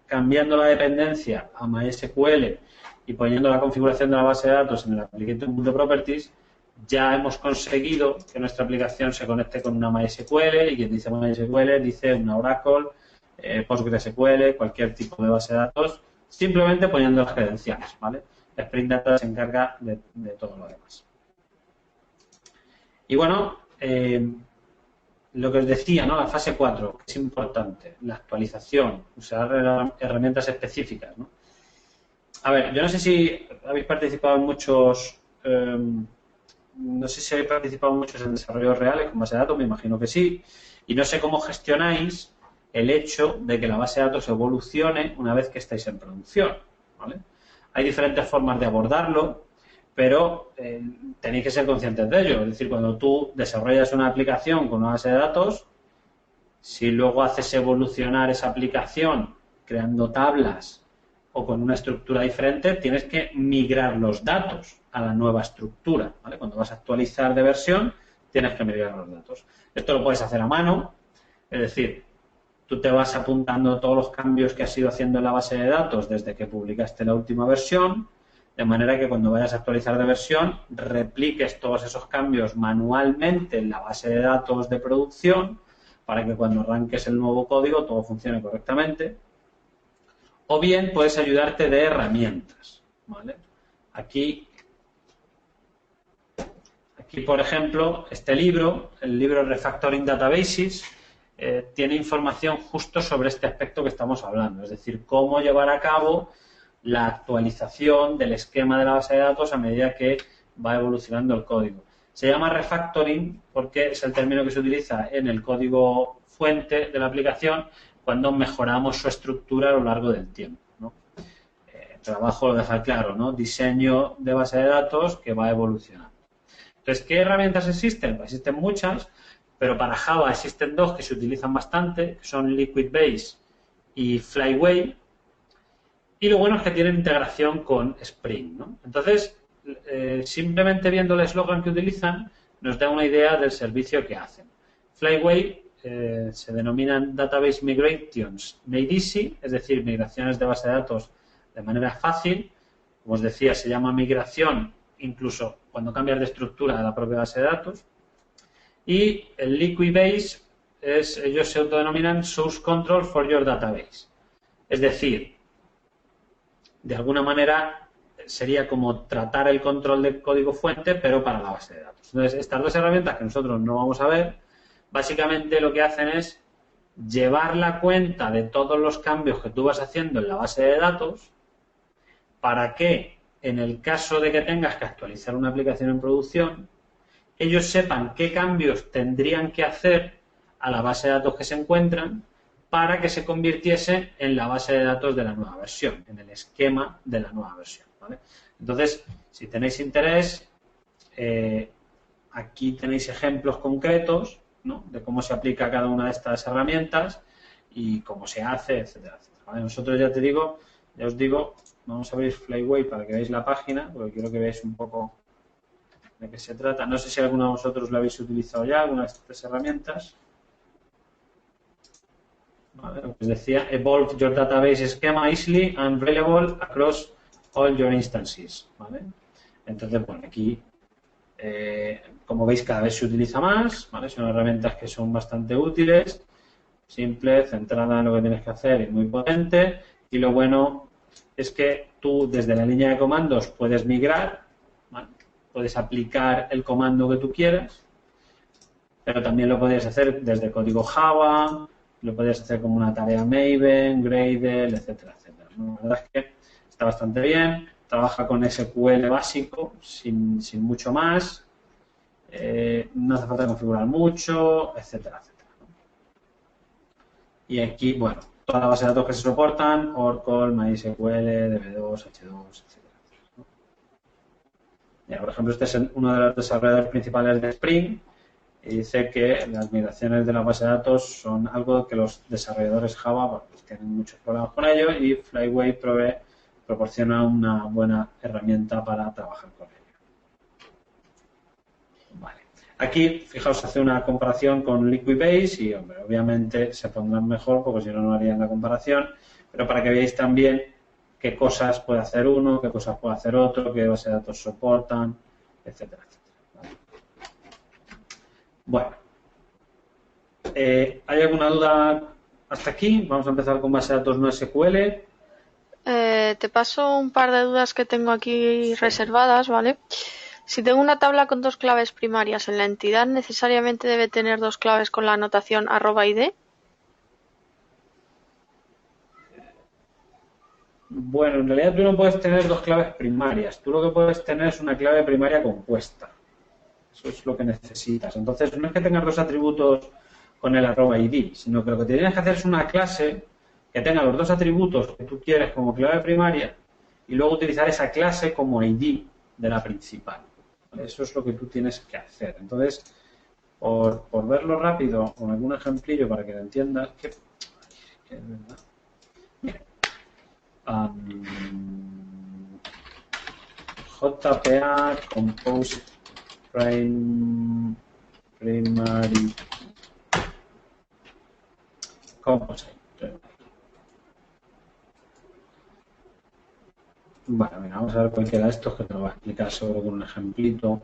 cambiando la dependencia a MySQL y poniendo la configuración de la base de datos en el application.properties, ya hemos conseguido que nuestra aplicación se conecte con una MySQL y quien dice MySQL dice una Oracle, PostgreSQL, cualquier tipo de base de datos, simplemente poniendo las credenciales, ¿vale? Spring Data se encarga de todo lo demás. Y bueno, lo que os decía, ¿no? La fase 4, que es importante, la actualización, usar herramientas específicas, ¿no? A ver, yo no sé si habéis participado en muchos, no sé si habéis participado muchos en desarrollos reales con base de datos, me imagino que sí, y no sé cómo gestionáis el hecho de que la base de datos evolucione una vez que estáis en producción, ¿vale? Hay diferentes formas de abordarlo, pero tenéis que ser conscientes de ello. Es decir, cuando tú desarrollas una aplicación con una base de datos, si luego haces evolucionar esa aplicación creando tablas o con una estructura diferente, tienes que migrar los datos a la nueva estructura, ¿vale? Cuando vas a actualizar de versión, tienes que migrar los datos. Esto lo puedes hacer a mano, es decir, tú te vas apuntando todos los cambios que has ido haciendo en la base de datos desde que publicaste la última versión, de manera que cuando vayas a actualizar de versión, repliques todos esos cambios manualmente en la base de datos de producción para que cuando arranques el nuevo código todo funcione correctamente. O bien puedes ayudarte de herramientas, ¿vale? Aquí, por ejemplo, este libro, el libro Refactoring Databases, tiene información justo sobre este aspecto que estamos hablando, es decir, cómo llevar a cabo la actualización del esquema de la base de datos a medida que va evolucionando el código. Se llama refactoring porque es el término que se utiliza en el código fuente de la aplicación cuando mejoramos su estructura a lo largo del tiempo, ¿no? El trabajo lo deja claro, ¿no? Diseño de base de datos que va evolucionando. Entonces, ¿qué herramientas existen? Pues existen muchas, pero para Java existen dos que se utilizan bastante, que son Liquid-Base y Flyway. Y lo bueno es que tienen integración con Spring, ¿no? Entonces, simplemente viendo el eslogan que utilizan, nos da una idea del servicio que hacen. Flyway se denominan Database Migrations Made Easy, es decir, migraciones de base de datos de manera fácil. Como os decía, se llama migración incluso cuando cambias de estructura de la propia base de datos. Y el Liquid-Base, ellos se autodenominan Source Control for Your Database. Es decir, de alguna manera sería como tratar el control del código fuente, pero para la base de datos. Entonces, estas dos herramientas que nosotros no vamos a ver, básicamente lo que hacen es llevar la cuenta de todos los cambios que tú vas haciendo en la base de datos para que, en el caso de que tengas que actualizar una aplicación en producción, ellos sepan qué cambios tendrían que hacer a la base de datos que se encuentran para que se convirtiese en la base de datos de la nueva versión, en el esquema de la nueva versión, ¿vale? Entonces, si tenéis interés, aquí tenéis ejemplos concretos, ¿no?, de cómo se aplica cada una de estas herramientas y cómo se hace, etcétera, etcétera, ¿vale? Nosotros ya os digo, vamos a abrir Flyway para que veáis la página, porque quiero que veáis un poco de qué se trata. No sé si alguno de vosotros lo habéis utilizado ya, alguna de estas herramientas. Vale, lo que os decía, evolve your database schema easily and reliable across all your instances, ¿vale? Entonces, bueno, aquí, como veis, cada vez se utiliza más, ¿vale? Son herramientas que son bastante útiles, simple, centrada en lo que tienes que hacer y muy potente. Y lo bueno es que tú, desde la línea de comandos, puedes migrar, ¿vale? Puedes aplicar el comando que tú quieras, pero también lo podrías hacer desde código Java, lo podrías hacer como una tarea Maven, Gradle, etcétera, etcétera, ¿no? La verdad es que está bastante bien, trabaja con SQL básico, sin mucho más, no hace falta configurar mucho, etcétera, etcétera, ¿no? Y aquí, bueno, todas las bases de datos que se soportan, Oracle, MySQL, DB2, H2, etcétera, ¿no? Mira, por ejemplo, este es uno de los desarrolladores principales de Spring, y dice que las migraciones de la base de datos son algo que los desarrolladores Java pues, tienen muchos problemas con ello, y Flyway proporciona una buena herramienta para trabajar con ello. Vale. Aquí, fijaos, hace una comparación con Liquid-Base y, hombre, obviamente se pondrán mejor porque si no, no harían la comparación, pero para que veáis también qué cosas puede hacer uno, qué cosas puede hacer otro, qué base de datos soportan, etcétera, etcétera. Bueno, ¿hay alguna duda hasta aquí? Vamos a empezar con base de datos no SQL. Te paso un par de dudas que tengo aquí reservadas, ¿vale? Si tengo una tabla con dos claves primarias en la entidad, ¿necesariamente debe tener dos claves con la anotación @id? Bueno, en realidad tú no puedes tener dos claves primarias. Tú lo que puedes tener es una clave primaria compuesta. Eso es lo que necesitas. Entonces, no es que tengas dos atributos con el @id, sino que lo que tienes que hacer es una clase que tenga los dos atributos que tú quieres como clave primaria y luego utilizar esa clase como ID de la principal. Eso es lo que tú tienes que hacer. Entonces, por verlo rápido, con algún ejemplillo para que lo entiendas, que es verdad. Mira, JPA Compose Primary Composite. Bueno, mira, vamos a ver cualquiera de estos que te lo voy a explicar seguro con un ejemplito.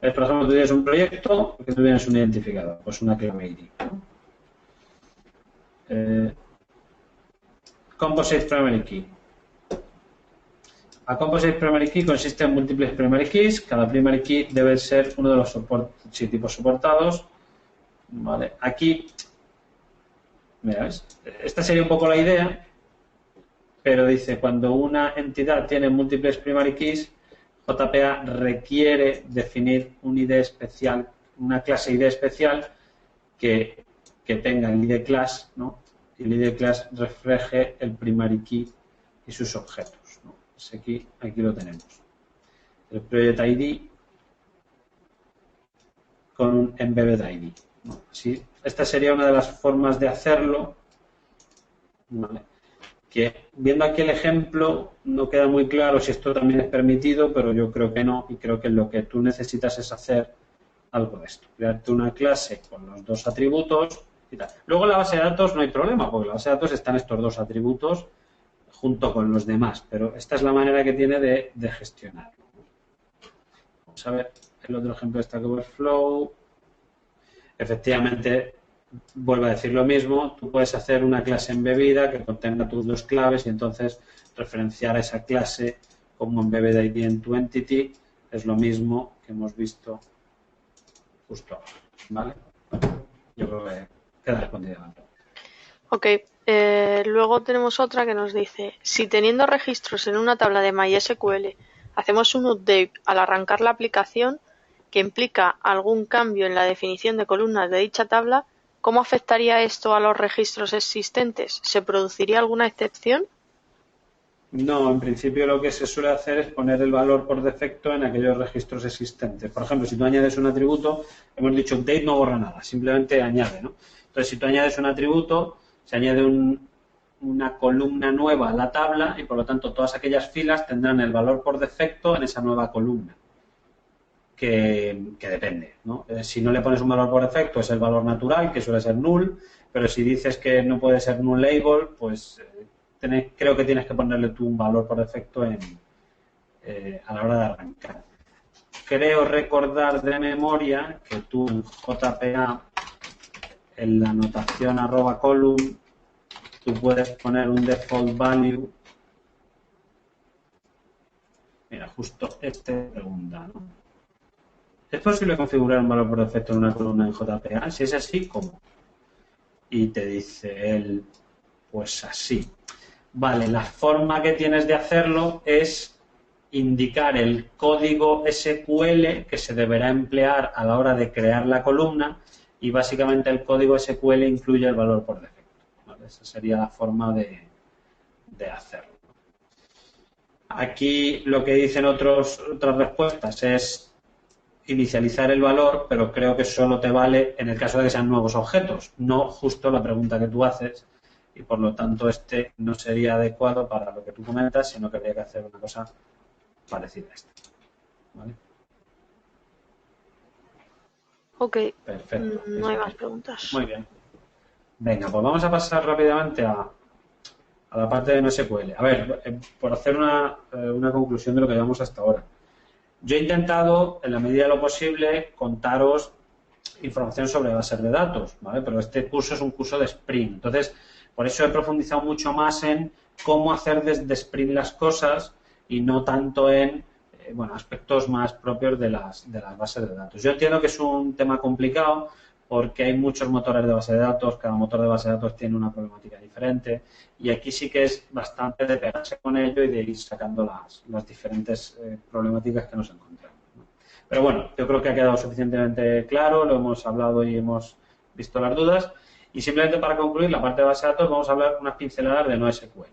Por ejemplo, tú tienes un proyecto que tú tienes un identificador, pues una clave ID. Composite Primary Key. A Composite Primary Key consiste en múltiples primary keys. Cada primary key debe ser uno de los tipos soportados. Vale, aquí, mira, ¿ves? Esta sería un poco la idea, pero dice, cuando una entidad tiene múltiples primary keys, JPA requiere definir un ID especial, una clase ID especial que tenga el ID class, ¿no? Y el ID class refleje el primary key y sus objetos, ¿no? Pues aquí lo tenemos. El project ID con un embedded ID, ¿no? Así, esta sería una de las formas de hacerlo, ¿vale? Que viendo aquí el ejemplo no queda muy claro si esto también es permitido, pero yo creo que no, y creo que lo que tú necesitas es hacer algo de esto, crearte una clase con los dos atributos y tal. Luego en la base de datos no hay problema, porque en la base de datos están estos dos atributos junto con los demás, pero esta es la manera que tiene de gestionarlo. Vamos a ver el otro ejemplo de Stack Overflow. Efectivamente, vuelvo a decir lo mismo, tú puedes hacer una clase embebida que contenga tus dos claves y entonces referenciar a esa clase como embedded ID en tu entity es lo mismo que hemos visto justo ahora, ¿vale? Yo creo que queda respondido. Ok, luego tenemos otra que nos dice, si teniendo registros en una tabla de MySQL hacemos un update al arrancar la aplicación que implica algún cambio en la definición de columnas de dicha tabla, ¿cómo afectaría esto a los registros existentes? ¿Se produciría alguna excepción? No, en principio lo que se suele hacer es poner el valor por defecto en aquellos registros existentes. Por ejemplo, si tú añades un atributo, hemos dicho update no borra nada, simplemente añade, ¿no? Entonces, si tú añades un atributo, se añade una columna nueva a la tabla y por lo tanto todas aquellas filas tendrán el valor por defecto en esa nueva columna. Que depende, ¿no? Si no le pones un valor por defecto es el valor natural, que suele ser null, pero si dices que no puede ser null label, pues creo que tienes que ponerle tú un valor por defecto a la hora de arrancar. Creo recordar de memoria que tú en JPA, en la anotación @column, tú puedes poner un default value. Mira, justo este pregunta, ¿no? ¿Es posible configurar un valor por defecto en una columna en JPA? Si es así, ¿cómo? Y te dice él, pues así. Vale, la forma que tienes de hacerlo es indicar el código SQL que se deberá emplear a la hora de crear la columna y básicamente el código SQL incluye el valor por defecto, ¿vale? Esa sería la forma de hacerlo. Aquí lo que dicen otras respuestas es inicializar el valor, pero creo que solo te vale en el caso de que sean nuevos objetos, no justo la pregunta que tú haces, y por lo tanto este no sería adecuado para lo que tú comentas, sino que habría que hacer una cosa parecida a esta. ¿Vale? Ok, Perfecto. no hay más preguntas. Muy bien. Venga, pues vamos a pasar rápidamente a la parte de NoSQL. A ver, por hacer una conclusión de lo que llevamos hasta ahora. Yo he intentado, en la medida de lo posible, contaros información sobre bases de datos, ¿vale? Pero este curso es un curso de Spring. Entonces, por eso he profundizado mucho más en cómo hacer desde Spring las cosas y no tanto en bueno, aspectos más propios de las bases de datos. Yo entiendo que es un tema complicado porque hay muchos motores de base de datos, cada motor de base de datos tiene una problemática diferente y aquí sí que es bastante de pegarse con ello y de ir sacando las diferentes problemáticas que nos encontramos, ¿no? Pero bueno, yo creo que ha quedado suficientemente claro, lo hemos hablado y hemos visto las dudas y simplemente para concluir la parte de base de datos vamos a hablar unas pinceladas de NoSQL.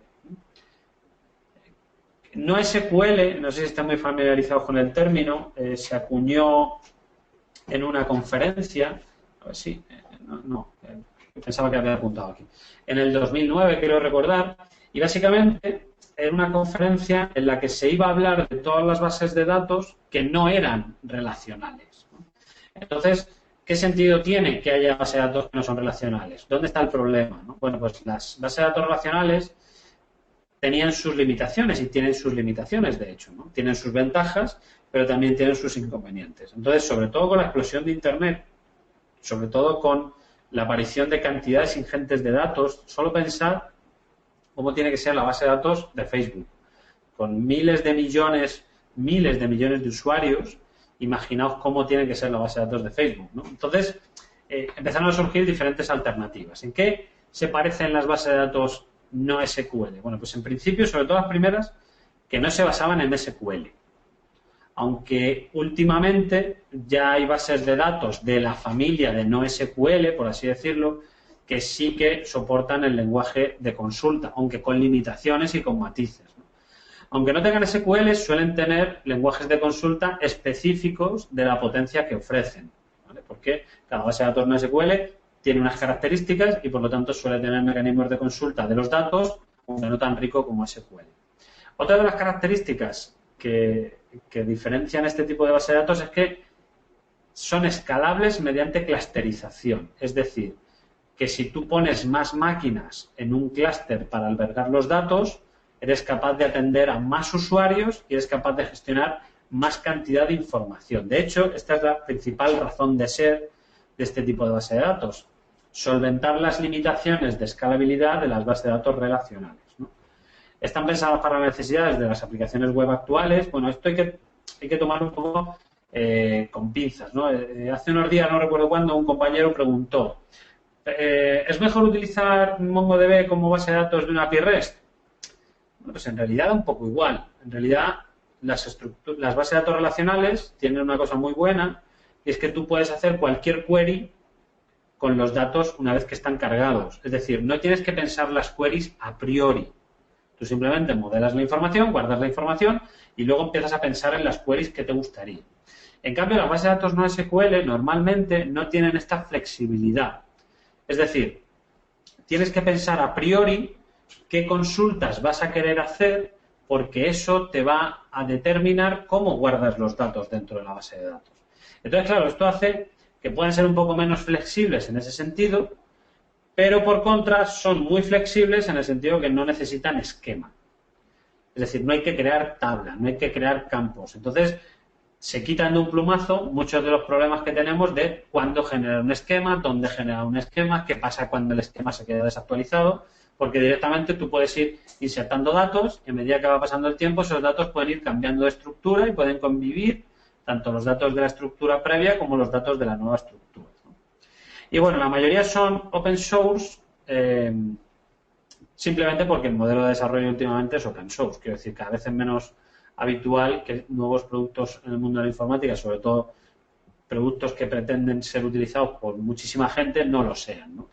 NoSQL, no sé si están muy familiarizados con el término, se acuñó en una conferencia, a ver si, pensaba que había apuntado aquí, en el 2009, quiero recordar, y básicamente era una conferencia en la que se iba a hablar de todas las bases de datos que no eran relacionales, ¿no? Entonces, ¿qué sentido tiene que haya bases de datos que no son relacionales? ¿Dónde está el problema, ¿no? Bueno, pues las bases de datos relacionales tenían sus limitaciones y tienen sus limitaciones, de hecho, ¿no? Tienen sus ventajas, pero también tienen sus inconvenientes. Entonces, sobre todo con la explosión de Internet, sobre todo con la aparición de cantidades ingentes de datos, solo pensar cómo tiene que ser la base de datos de Facebook. Con miles de millones de usuarios, imaginaos cómo tiene que ser la base de datos de Facebook, ¿no? Entonces, empezaron a surgir diferentes alternativas. ¿En qué se parecen las bases de datos no SQL? Bueno, pues en principio, sobre todo las primeras, que no se basaban en SQL. Aunque últimamente ya hay bases de datos de la familia de NoSQL, por así decirlo, que sí que soportan el lenguaje de consulta, aunque con limitaciones y con matices, ¿no? Aunque no tengan SQL, suelen tener lenguajes de consulta específicos de la potencia que ofrecen, ¿vale? Porque cada base de datos NoSQL tiene unas características y, por lo tanto, suele tener mecanismos de consulta de los datos, aunque no tan rico como SQL. Otra de las características que diferencian este tipo de base de datos es que son escalables mediante clusterización. Es decir, que si tú pones más máquinas en un clúster para albergar los datos, eres capaz de atender a más usuarios y eres capaz de gestionar más cantidad de información. De hecho, esta es la principal razón de ser de este tipo de base de datos: solventar las limitaciones de escalabilidad de las bases de datos relacionales, ¿no? Están pensadas para las necesidades de las aplicaciones web actuales. Bueno, esto hay que tomar un poco con pinzas, ¿no? Hace unos días, no recuerdo cuándo, un compañero preguntó: ¿es mejor utilizar MongoDB como base de datos de una API REST? Bueno, pues en realidad un poco igual. En realidad las bases de datos relacionales tienen una cosa muy buena, y es que tú puedes hacer cualquier query con los datos una vez que están cargados. Es decir, no tienes que pensar las queries a priori. Tú simplemente modelas la información, guardas la información y luego empiezas a pensar en las queries que te gustaría. En cambio, las bases de datos no SQL normalmente no tienen esta flexibilidad. Es decir, tienes que pensar a priori qué consultas vas a querer hacer, porque eso te va a determinar cómo guardas los datos dentro de la base de datos. Entonces, claro, esto hace que puedan ser un poco menos flexibles en ese sentido, pero por contra son muy flexibles en el sentido que no necesitan esquema. Es decir, no hay que crear tabla, no hay que crear campos. Entonces, se quitan de un plumazo muchos de los problemas que tenemos de cuándo generar un esquema, dónde generar un esquema, qué pasa cuando el esquema se queda desactualizado, porque directamente tú puedes ir insertando datos y a medida que va pasando el tiempo esos datos pueden ir cambiando de estructura y pueden convivir tanto los datos de la estructura previa como los datos de la nueva estructura, ¿no? Y bueno, la mayoría son open source, simplemente porque el modelo de desarrollo últimamente es open source. Quiero decir, cada vez es menos habitual que nuevos productos en el mundo de la informática, sobre todo productos que pretenden ser utilizados por muchísima gente, no lo sean, ¿no?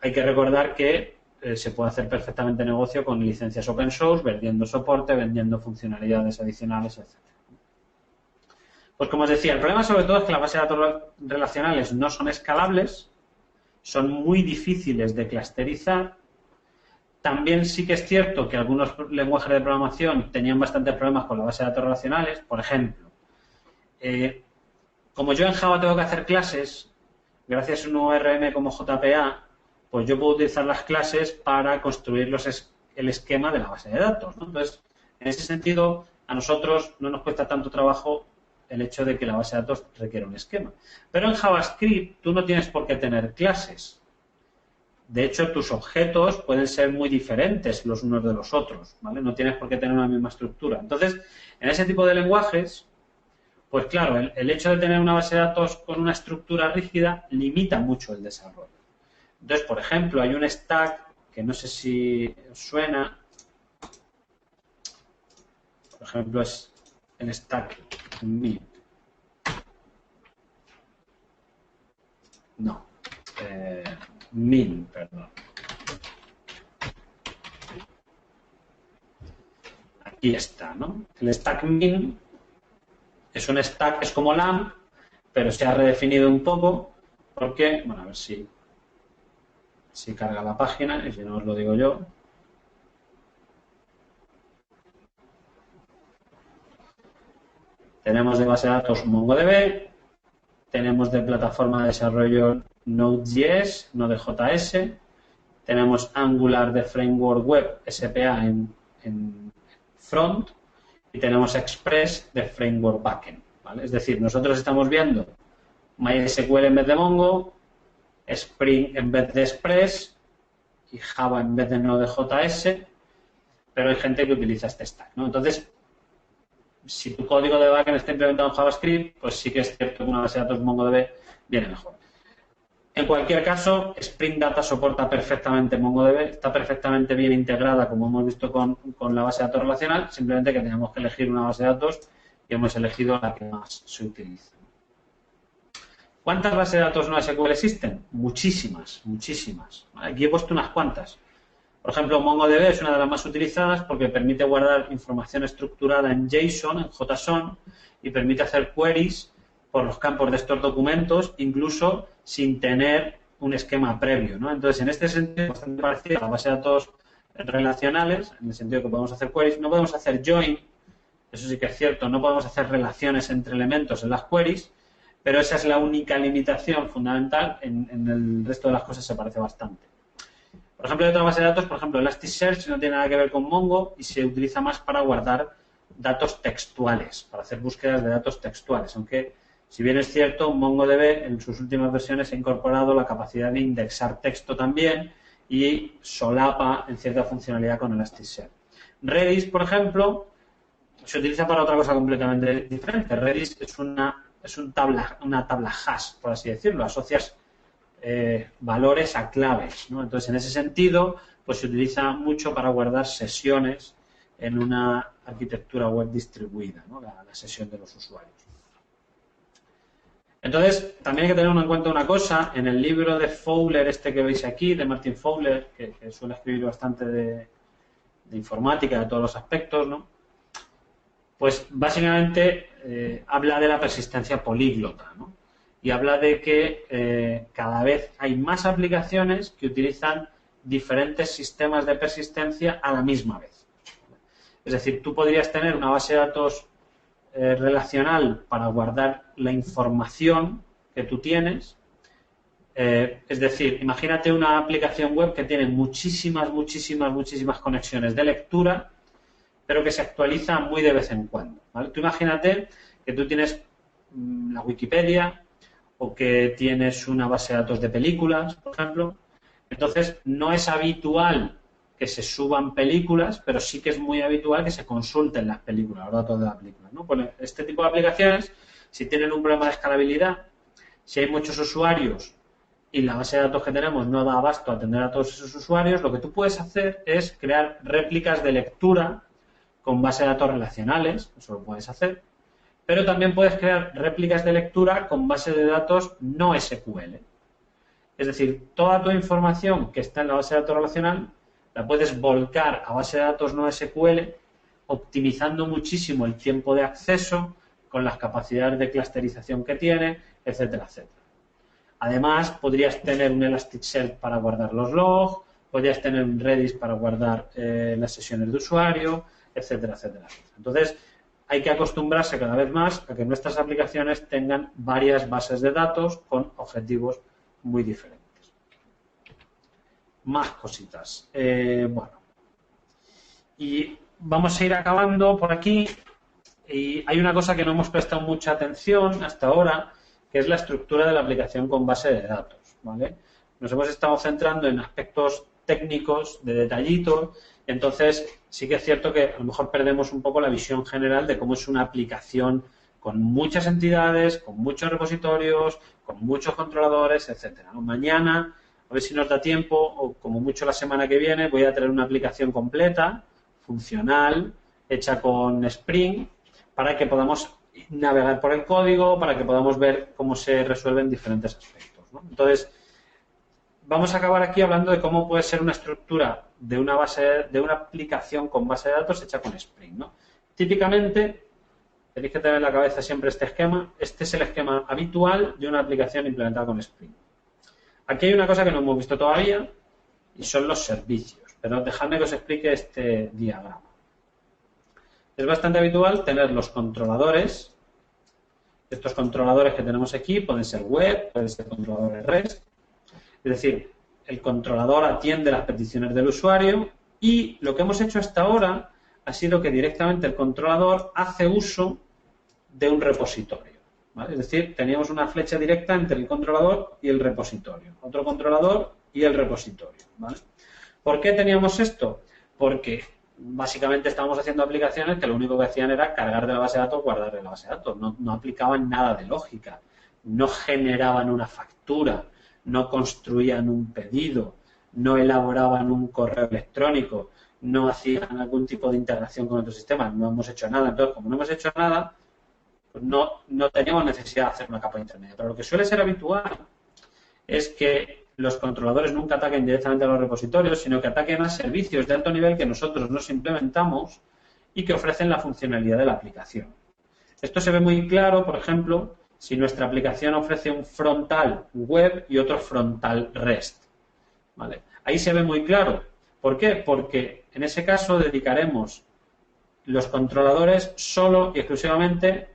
Hay que recordar que se puede hacer perfectamente negocio con licencias open source, vendiendo soporte, vendiendo funcionalidades adicionales, etc. Pues como os decía, el problema sobre todo es que las bases de datos relacionales no son escalables, son muy difíciles de clusterizar. También sí que es cierto que algunos lenguajes de programación tenían bastantes problemas con las bases de datos relacionales. Por ejemplo, como yo en Java tengo que hacer clases, gracias a un ORM como JPA, pues yo puedo utilizar las clases para construir el esquema de la base de datos, ¿no? Entonces, en ese sentido, a nosotros no nos cuesta tanto trabajo el hecho de que la base de datos requiera un esquema. Pero en JavaScript tú no tienes por qué tener clases. De hecho, tus objetos pueden ser muy diferentes los unos de los otros, ¿vale? No tienes por qué tener una misma estructura. Entonces, en ese tipo de lenguajes, pues claro, el hecho de tener una base de datos con una estructura rígida limita mucho el desarrollo. Entonces, por ejemplo, hay un stack que no sé si os suena. Por ejemplo, es el stack min. No. Min, perdón. Aquí está, ¿no? El stack min es un stack, es como LAMP, pero se ha redefinido un poco porque, bueno, a ver si carga la página, y si no os lo digo yo. Tenemos de base de datos MongoDB, tenemos de plataforma de desarrollo Node.js, Node.js, tenemos Angular de Framework Web, SPA en front, y tenemos Express de Framework Backend, ¿vale? Es decir, nosotros estamos viendo MySQL en vez de Mongo, Spring en vez de Express y Java en vez de Node.js, pero hay gente que utiliza este stack, ¿no? Entonces, si tu código de backend está implementado en JavaScript, pues sí que es cierto que una base de datos MongoDB viene mejor. En cualquier caso, Spring Data soporta perfectamente MongoDB, está perfectamente bien integrada, como hemos visto con la base de datos relacional, simplemente que tenemos que elegir una base de datos y hemos elegido la que más se utiliza. ¿Cuántas bases de datos no SQL existen? Muchísimas, muchísimas. Aquí he puesto unas cuantas. Por ejemplo, MongoDB es una de las más utilizadas porque permite guardar información estructurada en JSON, en JSON, y permite hacer queries por los campos de estos documentos, incluso sin tener un esquema previo, ¿no? Entonces, en este sentido, es bastante parecido a la base de datos relacionales, en el sentido que podemos hacer queries. No podemos hacer join, eso sí que es cierto, no podemos hacer relaciones entre elementos en las queries, pero esa es la única limitación fundamental. En el resto de las cosas se parece bastante. Por ejemplo, hay otra base de datos, por ejemplo, Elasticsearch no tiene nada que ver con Mongo y se utiliza más para guardar datos textuales, para hacer búsquedas de datos textuales, aunque si bien es cierto, MongoDB en sus últimas versiones ha incorporado la capacidad de indexar texto también y solapa en cierta funcionalidad con Elasticsearch. Redis, por ejemplo, se utiliza para otra cosa completamente diferente. Redis es una tabla hash, por así decirlo. Asocias valores a claves, ¿no? Entonces, en ese sentido, pues se utiliza mucho para guardar sesiones en una arquitectura web distribuida, ¿no? La sesión de los usuarios. Entonces, también hay que tener en cuenta una cosa. En el libro de Fowler, este que veis aquí, de Martin Fowler, que suele escribir bastante de informática, de todos los aspectos, ¿no? Pues básicamente habla de la persistencia políglota, ¿no? Y habla de que cada vez hay más aplicaciones que utilizan diferentes sistemas de persistencia a la misma vez. Es decir, tú podrías tener una base de datos relacional para guardar la información que tú tienes. Es decir, imagínate una aplicación web que tiene muchísimas conexiones de lectura, pero que se actualiza muy de vez en cuando, ¿vale? Tú imagínate que tú tienes la Wikipedia o que tienes una base de datos de películas, por ejemplo. Entonces, no es habitual que se suban películas, pero sí que es muy habitual que se consulten las películas, los datos de las películas, ¿no? Pues este tipo de aplicaciones, si tienen un problema de escalabilidad, si hay muchos usuarios y la base de datos que tenemos no da abasto a atender a todos esos usuarios, lo que tú puedes hacer es crear réplicas de lectura con base de datos relacionales, eso lo puedes hacer, pero también puedes crear réplicas de lectura con base de datos no SQL. Es decir, toda tu información que está en la base de datos relacional la puedes volcar a base de datos no SQL, optimizando muchísimo el tiempo de acceso con las capacidades de clusterización que tiene, etcétera, etcétera. Además, podrías tener un Elasticsearch para guardar los logs, podrías tener un Redis para guardar las sesiones de usuario, etcétera, etcétera. Entonces, hay que acostumbrarse cada vez más a que nuestras aplicaciones tengan varias bases de datos con objetivos muy diferentes. Más cositas. Bueno. Y vamos a ir acabando por aquí. Y hay una cosa que no hemos prestado mucha atención hasta ahora, que es la estructura de la aplicación con base de datos, ¿vale? nos hemos estado centrando en aspectos técnicos, de detallitos, entonces sí que es cierto que a lo mejor perdemos un poco la visión general de cómo es una aplicación con muchas entidades, con muchos repositorios, con muchos controladores, etcétera. Mañana, a ver si nos da tiempo, o como mucho la semana que viene, voy a tener una aplicación completa, funcional, hecha con Spring, para que podamos navegar por el código, para que podamos ver cómo se resuelven diferentes aspectos, ¿no? Entonces, vamos a acabar aquí hablando de cómo puede ser una estructura de una aplicación con base de datos hecha con Spring, ¿no? Típicamente, tenéis que tener en la cabeza siempre este esquema. Este es el esquema habitual de una aplicación implementada con Spring. Aquí hay una cosa que no hemos visto todavía y son los servicios. Pero dejadme que os explique este diagrama. Es bastante habitual tener los controladores. Estos controladores que tenemos aquí pueden ser web, pueden ser controladores REST. Es decir, el controlador atiende las peticiones del usuario y lo que hemos hecho hasta ahora ha sido que directamente el controlador hace uso de un repositorio, ¿vale? Es decir, teníamos una flecha directa entre el controlador y el repositorio, otro controlador y el repositorio, ¿vale? ¿Por qué teníamos esto? Porque básicamente estábamos haciendo aplicaciones que lo único que hacían era cargar de la base de datos, guardar de la base de datos, no aplicaban nada de lógica, no generaban una factura, no construían un pedido, no elaboraban un correo electrónico, no hacían algún tipo de integración con otros sistemas, no hemos hecho nada. Entonces, como no hemos hecho nada, pues no teníamos necesidad de hacer una capa intermedia. Pero lo que suele ser habitual es que los controladores nunca ataquen directamente a los repositorios, sino que ataquen a servicios de alto nivel que nosotros nos implementamos y que ofrecen la funcionalidad de la aplicación. Esto se ve muy claro, por ejemplo, si nuestra aplicación ofrece un frontal web y otro frontal REST, ¿vale? Ahí se ve muy claro. ¿Por qué? Porque en ese caso dedicaremos los controladores solo y exclusivamente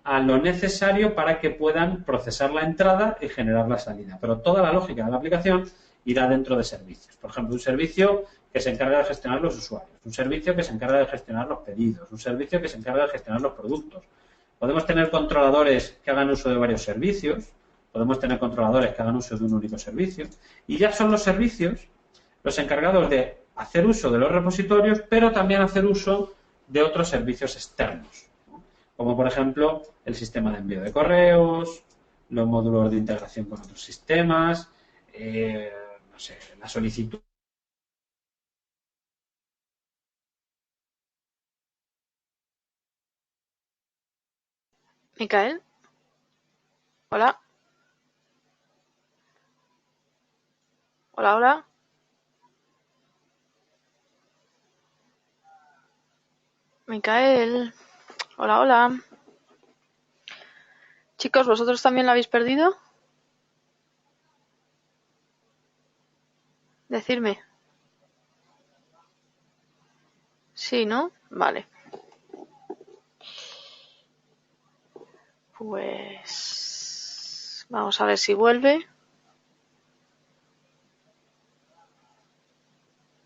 a lo necesario para que puedan procesar la entrada y generar la salida. Pero toda la lógica de la aplicación irá dentro de servicios. Por ejemplo, un servicio que se encarga de gestionar los usuarios, un servicio que se encarga de gestionar los pedidos, un servicio que se encarga de gestionar los productos. Podemos tener controladores que hagan uso de varios servicios, podemos tener controladores que hagan uso de un único servicio, y ya son los servicios los encargados de hacer uso de los repositorios, pero también hacer uso de otros servicios externos, ¿no? Como por ejemplo el sistema de envío de correos, los módulos de integración con otros sistemas, no sé, la solicitud. Micael, hola, hola, hola. Micael, hola, hola. Chicos, ¿vosotros también la habéis perdido? Decidme. Sí, ¿no? Vale. Pues vamos a ver si vuelve.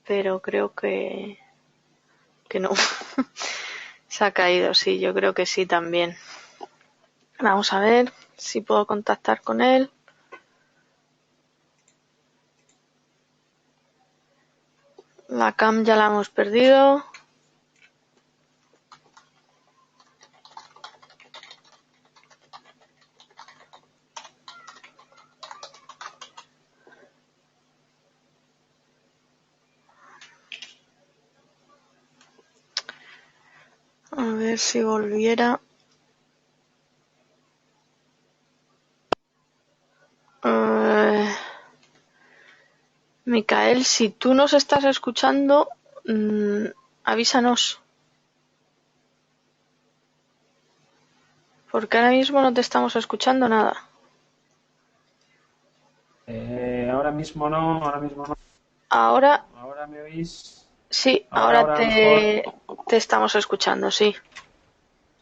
Pero creo que no. Se ha caído, sí, yo creo que sí también. Vamos a ver si puedo contactar con él. La cam ya la hemos perdido. A ver si volviera. Micael, si tú nos estás escuchando, avísanos. Porque ahora mismo no te estamos escuchando nada. Ahora mismo no, ahora mismo no. Ahora ¿Ahora me oís? sí, ahora te estamos escuchando, sí.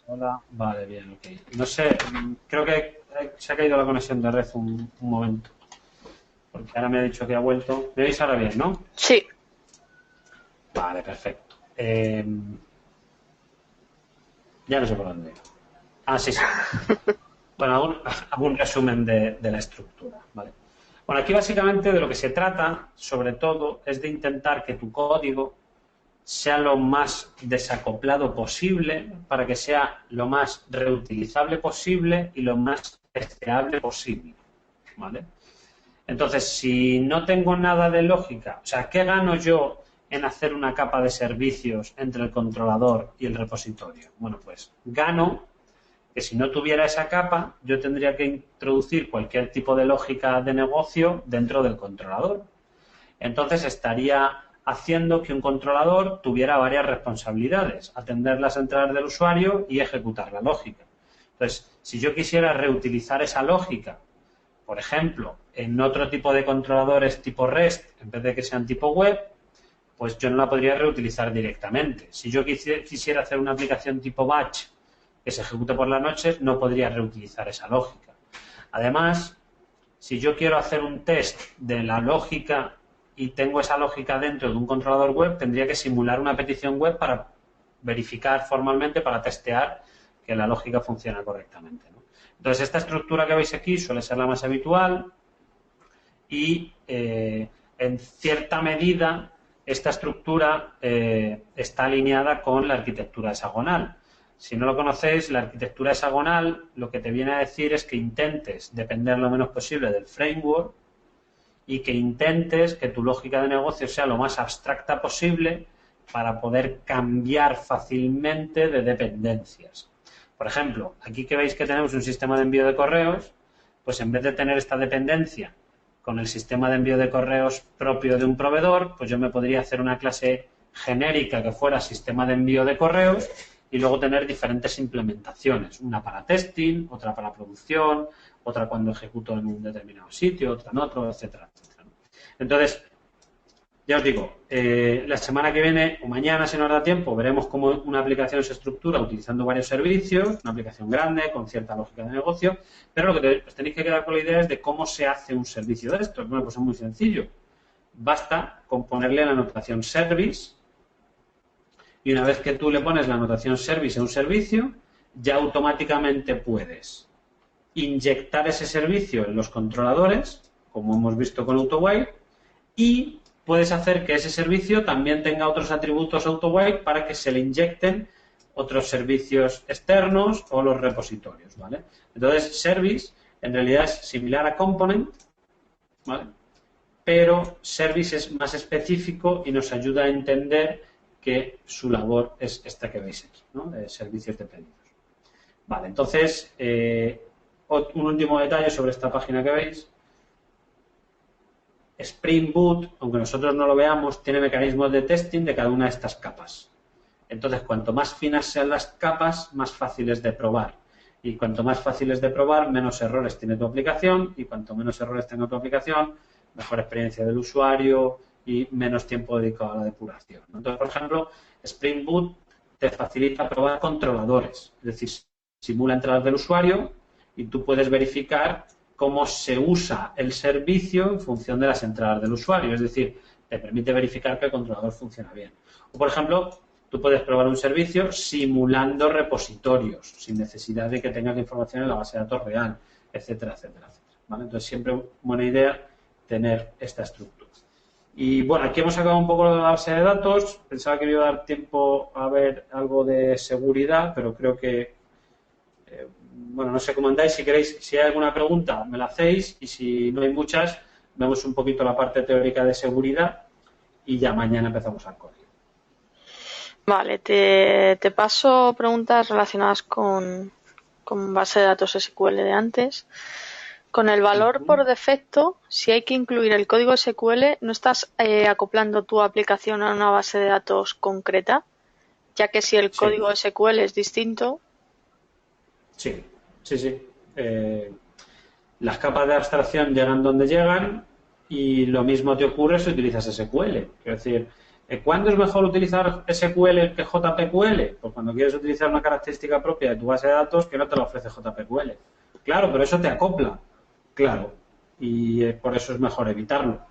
Hola, vale, bien, ok. No sé, creo que se ha caído la conexión de red un momento. Porque ahora me ha dicho que ha vuelto. ¿Me oís ahora bien, no? Sí. Vale, perfecto. Ya no sé por dónde iba. Ah, sí, sí. Bueno, hago un resumen de la estructura, ¿vale? Bueno, aquí básicamente de lo que se trata, sobre todo, es de intentar que tu código sea lo más desacoplado posible para que sea lo más reutilizable posible y lo más testeable posible, ¿vale? Entonces, si no tengo nada de lógica, o sea, ¿qué gano yo en hacer una capa de servicios entre el controlador y el repositorio? Bueno, pues gano que si no tuviera esa capa, yo tendría que introducir cualquier tipo de lógica de negocio dentro del controlador. Entonces estaría haciendo que un controlador tuviera varias responsabilidades, atender las entradas del usuario y ejecutar la lógica. Entonces, si yo quisiera reutilizar esa lógica, por ejemplo, en otro tipo de controladores tipo REST, en vez de que sean tipo web, pues yo no la podría reutilizar directamente. Si yo quisiera hacer una aplicación tipo batch que se ejecute por las noches, no podría reutilizar esa lógica. Además, si yo quiero hacer un test de la lógica y tengo esa lógica dentro de un controlador web, tendría que simular una petición web para verificar formalmente, para testear que la lógica funciona correctamente, ¿no? Entonces, esta estructura que veis aquí suele ser la más habitual y, en cierta medida, esta estructura está alineada con la arquitectura hexagonal. Si no lo conocéis, la arquitectura hexagonal lo que te viene a decir es que intentes depender lo menos posible del framework y que intentes que tu lógica de negocio sea lo más abstracta posible para poder cambiar fácilmente de dependencias. Por ejemplo, aquí que veis que tenemos un sistema de envío de correos, pues en vez de tener esta dependencia con el sistema de envío de correos propio de un proveedor, pues yo me podría hacer una clase genérica que fuera sistema de envío de correos y luego tener diferentes implementaciones, una para testing, otra para producción, otra cuando ejecuto en un determinado sitio, otra en otro, etcétera, etcétera. Entonces, ya os digo, la semana que viene o mañana, si nos da tiempo, veremos cómo una aplicación se estructura utilizando varios servicios, una aplicación grande, con cierta lógica de negocio, pero lo que os tenéis que quedar con la idea es de cómo se hace un servicio de estos. Bueno, pues es muy sencillo. Basta con ponerle la anotación service y una vez que tú le pones la anotación service a un servicio, ya automáticamente puedes inyectar ese servicio en los controladores, como hemos visto con AutoWire, y puedes hacer que ese servicio también tenga otros atributos AutoWire para que se le inyecten otros servicios externos o los repositorios, ¿vale? Entonces, service en realidad es similar a component, ¿vale? Pero service es más específico y nos ayuda a entender que su labor es esta que veis aquí, ¿no? De servicios de pedidos. Vale, entonces, un último detalle sobre esta página que veis. Spring Boot, aunque nosotros no lo veamos, tiene mecanismos de testing de cada una de estas capas. Entonces, cuanto más finas sean las capas, más fáciles de probar. Y cuanto más fáciles de probar, menos errores tiene tu aplicación. Y cuanto menos errores tenga tu aplicación, mejor experiencia del usuario y menos tiempo dedicado a la depuración. Entonces, por ejemplo, Spring Boot te facilita probar controladores. Es decir, simula entradas del usuario y tú puedes verificar cómo se usa el servicio en función de las entradas del usuario. Es decir, te permite verificar que el controlador funciona bien. O, por ejemplo, tú puedes probar un servicio simulando repositorios, sin necesidad de que tengas la información en la base de datos real, etcétera, etcétera, etcétera, ¿vale? Entonces, siempre buena idea tener esta estructura. Y bueno, aquí hemos acabado un poco de la base de datos. Pensaba que me iba a dar tiempo a ver algo de seguridad, pero creo que bueno, no sé cómo andáis, si queréis, si hay alguna pregunta me la hacéis y si no hay muchas, vemos un poquito la parte teórica de seguridad y ya mañana empezamos al código. Vale, te paso preguntas relacionadas con base de datos SQL de antes. Con el valor por defecto, si hay que incluir el código SQL, ¿no estás acoplando tu aplicación a una base de datos concreta? Ya que si el código SQL es distinto. Sí. Las capas de abstracción llegan donde llegan y lo mismo te ocurre si utilizas SQL. Quiero decir, ¿cuándo es mejor utilizar SQL que JPQL? Pues cuando quieres utilizar una característica propia de tu base de datos que no te la ofrece JPQL. Claro, pero eso te acopla. Claro. Y por eso es mejor evitarlo.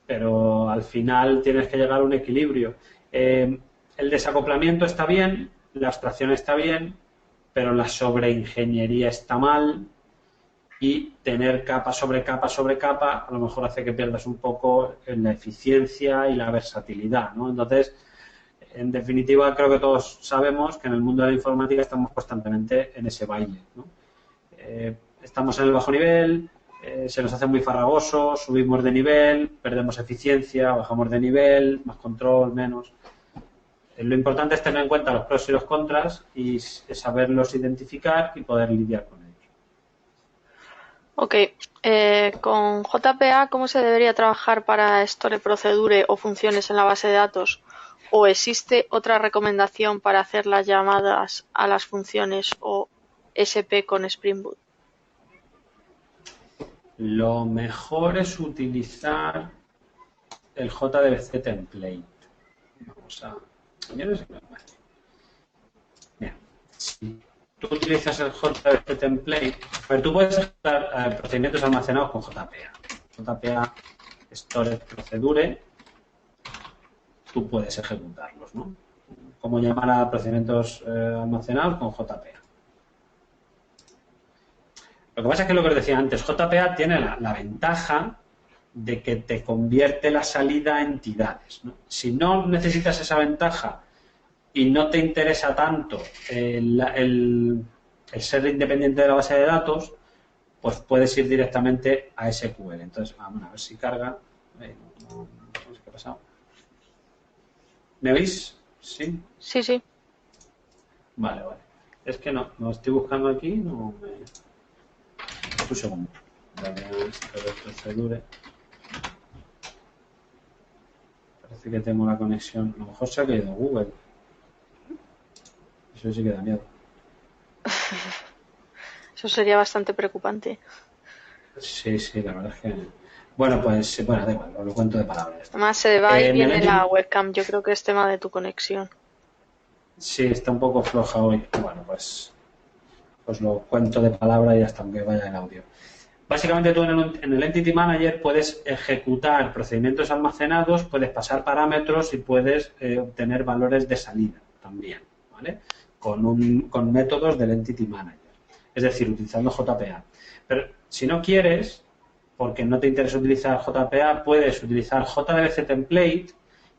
Pero al final tienes que llegar a un equilibrio. El desacoplamiento está bien, la abstracción está bien, pero la sobreingeniería está mal y tener capa sobre capa sobre capa a lo mejor hace que pierdas un poco en la eficiencia y la versatilidad, ¿no? Entonces, en definitiva, creo que todos sabemos que en el mundo de la informática estamos constantemente en ese baile, ¿no? Estamos en el bajo nivel, se nos hace muy farragoso, subimos de nivel, perdemos eficiencia, bajamos de nivel, más control, menos. Lo importante es tener en cuenta los pros y los contras y saberlos identificar y poder lidiar con ellos. Ok, con JPA, ¿cómo se debería trabajar para Store Procedure o funciones en la base de datos? ¿O existe otra recomendación para hacer las llamadas a las funciones o SP con Spring Boot? Lo mejor es utilizar el JDBC template. Vamos a... Yo no sé qué me parece. Bien. Si tú utilizas el JDBC template, pero tú puedes ejecutar procedimientos almacenados con JPA. JPA Storage Procedure, tú puedes ejecutarlos, ¿no? Como llamar a procedimientos almacenados con JPA. Lo que pasa es que lo que os decía antes, JPA tiene la ventaja de que te convierte la salida a entidades, ¿no? Si no necesitas esa ventaja y no te interesa tanto el ser independiente de la base de datos, pues puedes ir directamente a SQL. Entonces, vamos a ver si carga. No sé qué ha pasado. ¿Me oís? ¿Sí? Sí, sí. Vale. Es que no estoy buscando aquí, no me... Un segundo. Procedure. Parece que tengo la conexión. A lo mejor se ha caído Google. Eso sí que da miedo. Eso sería bastante preocupante. Sí, la verdad es que... Bueno, pues, da igual, lo cuento de palabras. Además, se va y viene el... la webcam. Yo creo que es tema de tu conexión. Sí, está un poco floja hoy. Bueno, pues lo cuento de palabra y hasta aunque vaya el audio. Básicamente tú en el Entity Manager puedes ejecutar procedimientos almacenados, puedes pasar parámetros y puedes obtener valores de salida también, ¿vale? Con métodos del Entity Manager, es decir, utilizando JPA. Pero si no quieres, porque no te interesa utilizar JPA, puedes utilizar JDBC Template,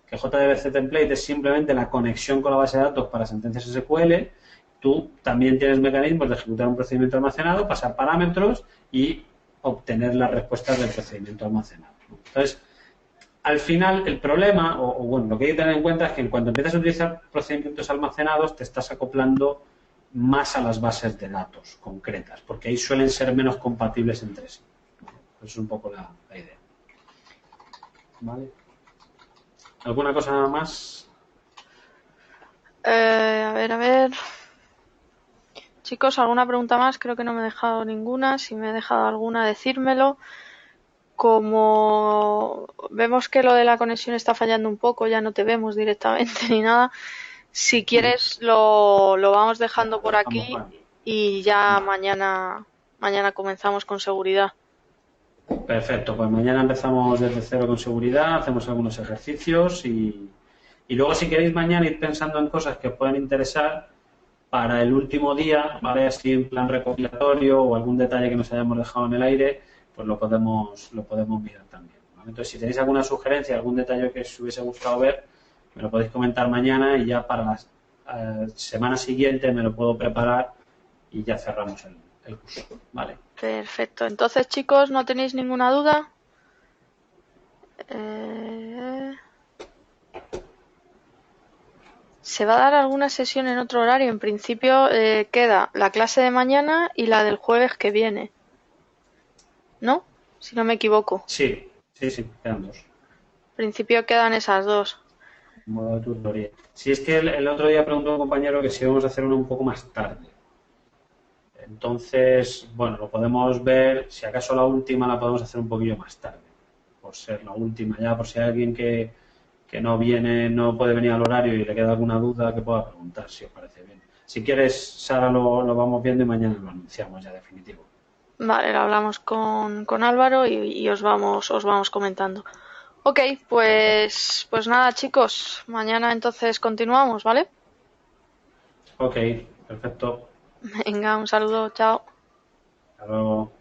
que JDBC Template es simplemente la conexión con la base de datos para sentencias SQL. Tú también tienes mecanismos de ejecutar un procedimiento almacenado, pasar parámetros y obtener las respuestas del procedimiento almacenado. Entonces, al final, el problema, o bueno, lo que hay que tener en cuenta es que en cuanto empiezas a utilizar procedimientos almacenados, te estás acoplando más a las bases de datos concretas, porque ahí suelen ser menos compatibles entre sí. Esa es un poco la idea. ¿Vale? ¿Alguna cosa más? A ver. Chicos, ¿alguna pregunta más? Creo que no me he dejado ninguna. Si me he dejado alguna, decírmelo. Como vemos que lo de la conexión está fallando un poco, ya no te vemos directamente ni nada. Si quieres, lo vamos dejando por aquí y ya mañana comenzamos con seguridad. Perfecto, pues mañana empezamos desde cero con seguridad, hacemos algunos ejercicios y luego si queréis mañana ir pensando en cosas que os puedan interesar para el último día, ¿vale? Así en plan recopilatorio o algún detalle que nos hayamos dejado en el aire, pues lo podemos mirar también, ¿vale? Entonces, si tenéis alguna sugerencia, algún detalle que os hubiese gustado ver, me lo podéis comentar mañana y ya para la semana siguiente me lo puedo preparar y ya cerramos el curso, ¿vale? Perfecto. Entonces, chicos, ¿no tenéis ninguna duda? Se va a dar alguna sesión en otro horario. En principio queda la clase de mañana y la del jueves que viene, ¿no? Si no me equivoco. Sí, quedan dos. En principio quedan esas dos. Modo de tutoría. Si es que el otro día preguntó un compañero que si íbamos a hacer uno un poco más tarde. Entonces, bueno, lo podemos ver, si acaso la última la podemos hacer un poquillo más tarde, por ser la última ya, por si hay alguien que no viene, no puede venir al horario y le queda alguna duda que pueda preguntar, si os parece bien. Si quieres, Sara, lo vamos viendo y mañana lo anunciamos ya definitivo. Vale, lo hablamos con Álvaro y os vamos comentando. Ok, pues nada, chicos, mañana entonces continuamos, ¿vale? Ok, perfecto. Venga, un saludo, chao. Hasta luego.